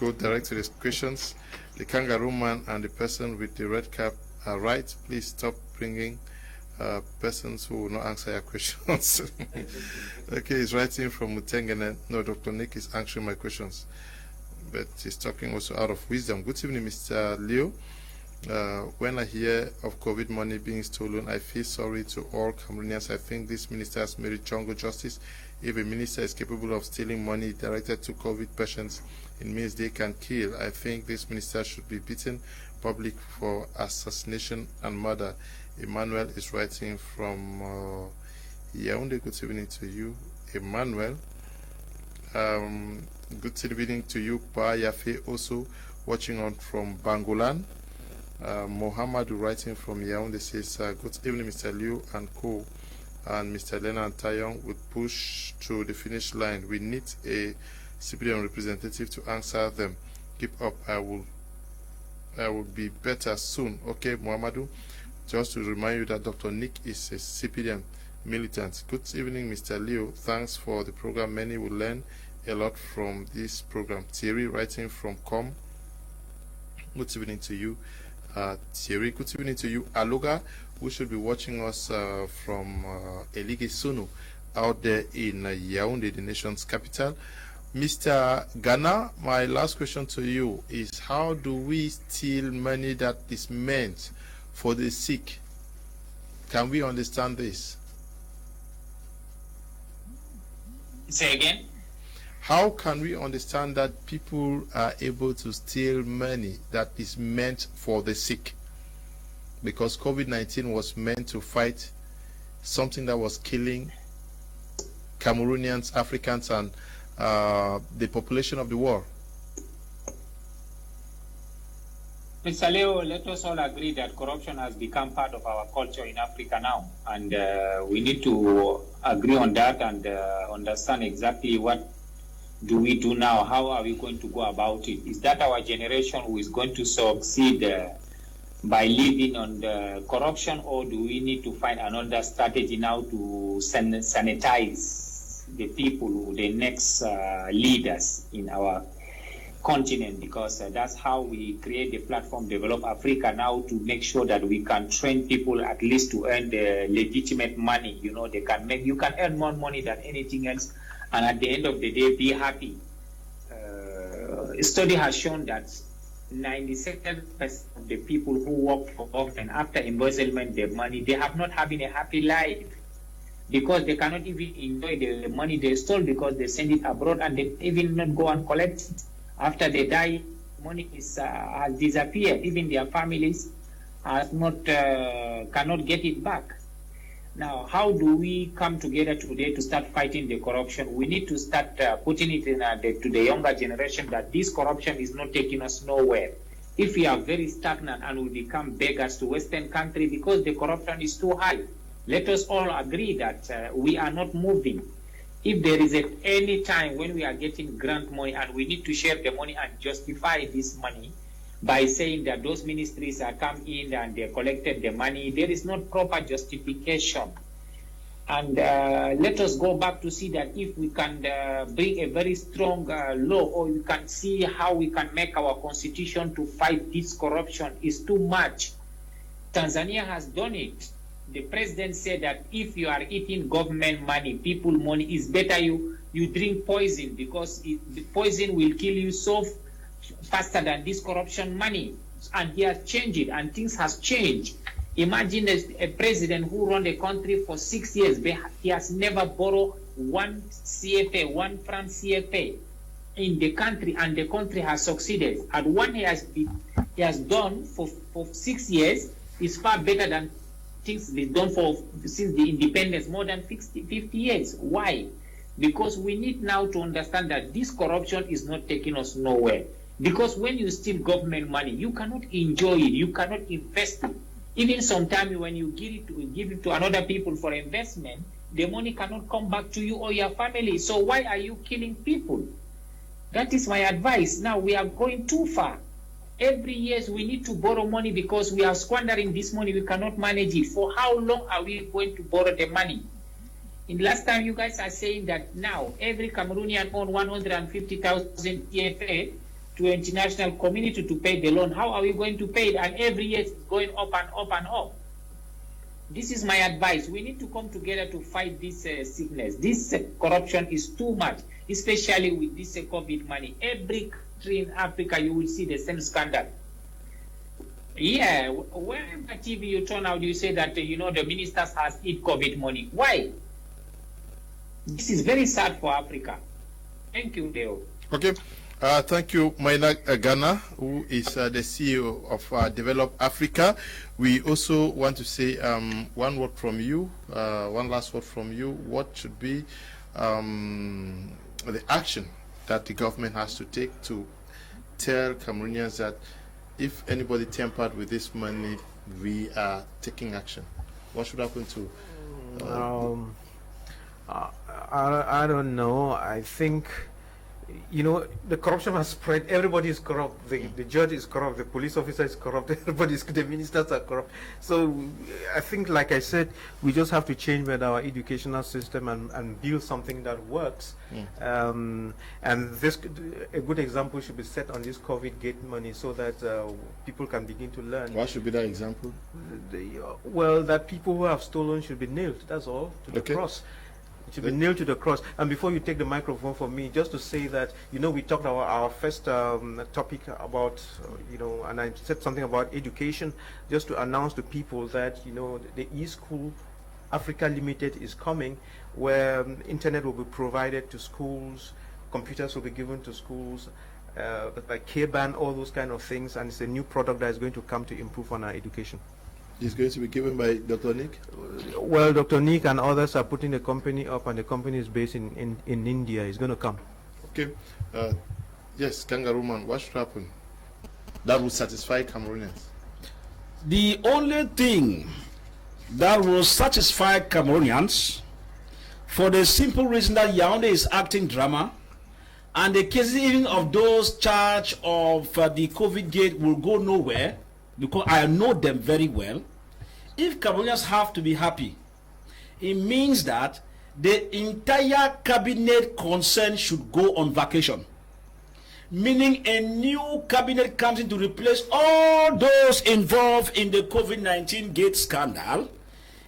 go direct to the questions. The kangaroo man and the person with the red cap are right. Please stop bringing persons who will not answer your questions. Okay, he's writing from Mutengene. No, Dr. Nick is answering my questions, but he's talking also out of wisdom. Good evening, Mr. Leo. When I hear of COVID money being stolen, I feel sorry to all Cameroonians. I think this minister has made it jungle justice. If a minister is capable of stealing money directed to COVID patients, it means they can kill. I think this minister should be beaten public for assassination and murder. Emmanuel is writing from Yaoundé. Good evening to you, Emmanuel. Good evening to you, Pa Yafe, also watching on from Bangolan. Mohammed writing from Yaoundé says, good evening, Mr. Liu and Co. and Mr. Lena Antayong would push to the finish line. We need a CPDM representative to answer them. Keep up. I will be better soon. Okay, Mohamedou. Just to remind you that Dr. Nick is a CPDM militant. Good evening, Mr. Leo. Thanks for the program. Many will learn a lot from this program. Thierry writing from Com. Good evening to you, Thierry. Good evening to you, Aloga, who should be watching us from Elige Sunu out there in Yaoundé, the nation's capital. Mr. Ghana, my last question to you is, how do we steal money that is meant for the sick? Can we understand this? Say again? How can we understand that people are able to steal money that is meant for the sick? Because COVID-19 was meant to fight something that was killing Cameroonians, Africans, and the population of the world. Mr. Leo, let us all agree that corruption has become part of our culture in Africa now, and we need to agree on that and understand exactly what do we do now. How are we going to go about it? Is that our generation who is going to succeed by living on the corruption, or do we need to find another strategy now to sanitize the people, the next leaders in our continent? Because that's how we create the platform Develop Africa now, to make sure that we can train people at least to earn the legitimate money. You know, you can earn more money than anything else, and at the end of the day be happy. A study has shown that 97% of the people who work for government after embezzlement their money, they have not having a happy life, because they cannot even enjoy the money they stole, because they send it abroad and they even not go and collect it. After they die, money has disappeared. Even their families cannot get it back. Now, how do we come together today to start fighting the corruption? We need to start putting it in to the younger generation that this corruption is not taking us nowhere. If we are very stagnant and we become beggars to Western country because the corruption is too high, let us all agree that we are not moving. If there is any time when we are getting grant money and we need to share the money and justify this money by saying that those ministries are come in and they collected the money, there is not proper justification. And let us go back to see that if we can bring a very strong law, or we can see how we can make our constitution to fight this corruption, is too much. Tanzania has done it. The president said that if you are eating government money, people money, is better you drink poison, because the poison will kill you so faster than this corruption money. And he has changed it, and things has changed. Imagine a president who run the country for 6 years, but he has never borrowed one CFA, 1 franc CFA in the country, and the country has succeeded. And what he has done for 6 years is far better than things been done since the independence, more than 50 years. Why? Because we need now to understand that this corruption is not taking us nowhere. Because when you steal government money, you cannot enjoy it, you cannot invest it. Even sometimes when you give it to another people for investment, the money cannot come back to you or your family. So why are you killing people? That is my advice. Now we are going too far. Every year we need to borrow money because we are squandering this money. We cannot manage it. For how long are we going to borrow the money? In last time, you guys are saying that now every Cameroonian own 150,000 CFA to international community to pay the loan. How are we going to pay it? And every year it's going up and up and up. This is my advice. We need to come together to fight this sickness. This corruption is too much, especially with this COVID money. Every country in Africa, you will see the same scandal. Yeah, whenever TV you turn out, you say that, the ministers has eat COVID money. Why? This is very sad for Africa. Thank you, Leo. Okay. Thank you, Maina Ghana, who is the CEO of Develop Africa. We also want to say one word from you, one last word from you. What should be the action that the government has to take to tell Cameroonians that if anybody tampered with this money, we are taking action? What should happen to... I don't know. I think, the corruption has spread. Everybody is corrupt. The judge is corrupt. The police officer is corrupt. The ministers are corrupt. So I think, like I said, we just have to change with our educational system and build something that works. And a good example should be set on this COVID gate money so that people can begin to learn. What should be that example? Well, that people who have stolen should be nailed. That's all, to the cross. It should be nailed to the cross. And before you take the microphone from me, just to say that, we talked about our first topic about, and I said something about education, just to announce to people that, the e-school Africa Limited is coming, where internet will be provided to schools, computers will be given to schools, like K-band, all those kind of things, and it's a new product that is going to come to improve on our education. It's going to be given by Dr. Nick? Well, Dr. Nick and others are putting the company up, and the company is based in India. It's going to come. Okay. Yes, Kangaroo Man, what should happen that will satisfy Cameroonians? The only thing that will satisfy Cameroonians, for the simple reason that Yaoundé is acting drama, and the cases even of those charged of the COVID gate will go nowhere, because I know them very well. If Cameroonians have to be happy, it means that the entire cabinet concerned should go on vacation. Meaning a new cabinet comes in to replace all those involved in the COVID-19 gate scandal.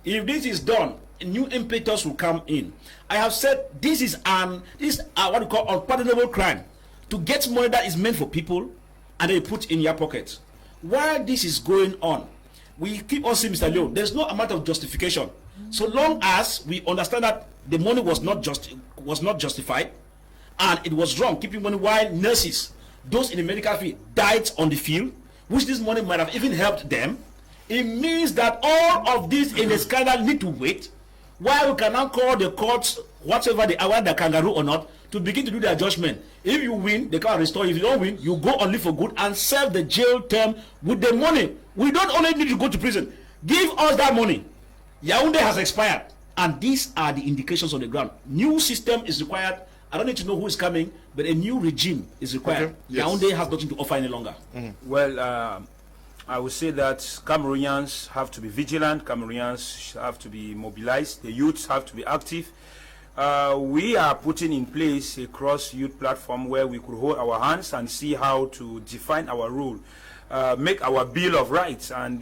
If this is done, new impetus will come in. I have said this is what we call unpardonable crime. To get money that is meant for people and they put in your pocket. While this is going on, we keep on saying, Mr. Leo, there's no amount of justification. So long as we understand that the money was not justified and it was wrong, keeping money while nurses, those in the medical field, died on the field, which this money might have even helped them, it means that all of this in the scandal need to wait, while we can now call the courts, whatever they are, whether kangaroo or not, to begin to do their judgment. If you win, they can't restore you. If you don't win, you go on leave for good and serve the jail term with the money. We don't only need to go to prison. Give us that money. Yaoundé has expired, and these are the indications on the ground. New system is required. I don't need to know who is coming, but a new regime is required. Okay. Yes. Yaoundé has nothing to offer any longer. Well, I would say that Cameroonians have to be vigilant. Cameroonians have to be mobilized. The youths have to be active. We are putting in place a cross-youth platform where we could hold our hands and see how to define our role, make our Bill of Rights, and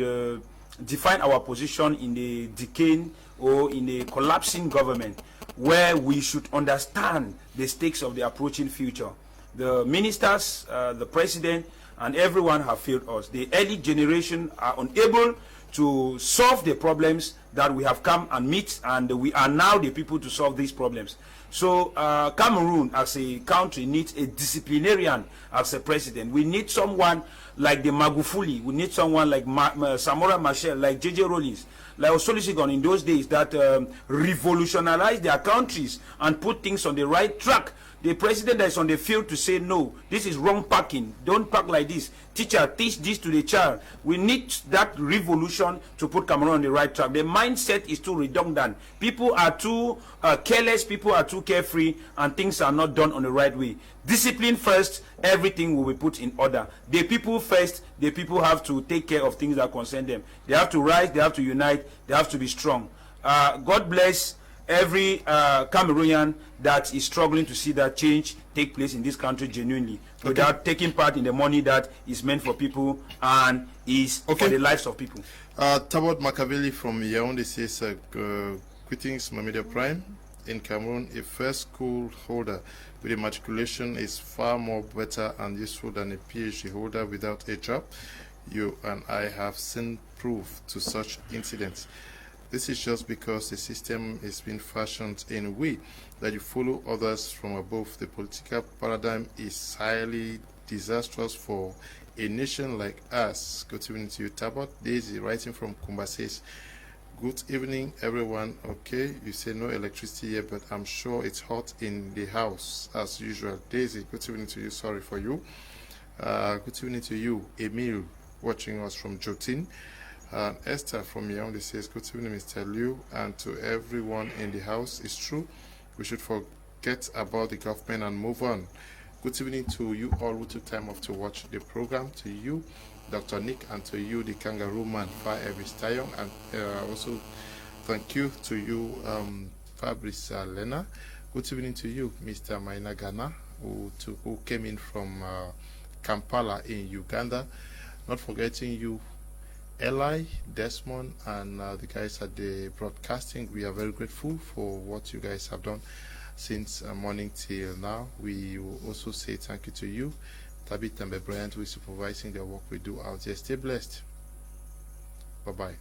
define our position in the decaying or in a collapsing government, where we should understand the stakes of the approaching future. The ministers, the president, and everyone have failed us. The early generation are unable to solve the problems that we have come and meet, and we are now the people to solve these problems. So Cameroon as a country needs a disciplinarian as a president. We need someone like the Magufuli. We need someone like Samora Machel, like JJ Rawlings, like Osolusegun in those days, that revolutionized their countries and put things on the right track. The president that is on the field to say, no, this is wrong parking, don't park like this. Teacher, teach this to the child. We need that revolution to put Cameroon on the right track. The mindset is too redundant. People are too careless, people are too carefree, and things are not done on the right way. Discipline first, everything will be put in order. The people first, the people have to take care of things that concern them. They have to rise, they have to unite, they have to be strong. God bless every Cameroonian that is struggling to see that change take place in this country genuinely, without taking part in the money that is meant for people and is for the lives of people. Tabot Makaveli from Yaoundé says, greetings, my media prime. In Cameroon, a first school holder with a matriculation is far more better and useful than a PhD holder without a job. You and I have seen proof to such incidents. This is just because the system is being fashioned in a way that you follow others from above. The political paradigm is highly disastrous for a nation like us. Good evening to you, Tabot. Daisy, writing from Kumba, says, good evening, everyone. Okay, you say no electricity yet, but I'm sure it's hot in the house as usual. Daisy, good evening to you. Sorry for you. Good evening to you, Emil, watching us from Jotin. Esther from Yaoundé says, good evening, Mr. Liu, and to everyone in the house. It's true, we should forget about the government and move on. Good evening to you all who took time off to watch the program. To you, Dr. Nick, and to you, the Kangaroo Man, Fa Evis Tayong, and also thank you to you, Fabrice Lena. Good evening to you, Mr. Maina Ghana, who came in from Kampala in Uganda. Not forgetting you, Eli, Desmond, and the guys at the broadcasting. We are very grateful for what you guys have done since morning till now. We will also say thank you to you, Tabit and Bryant, who is supervising the work we do out here. Stay blessed. Bye-bye.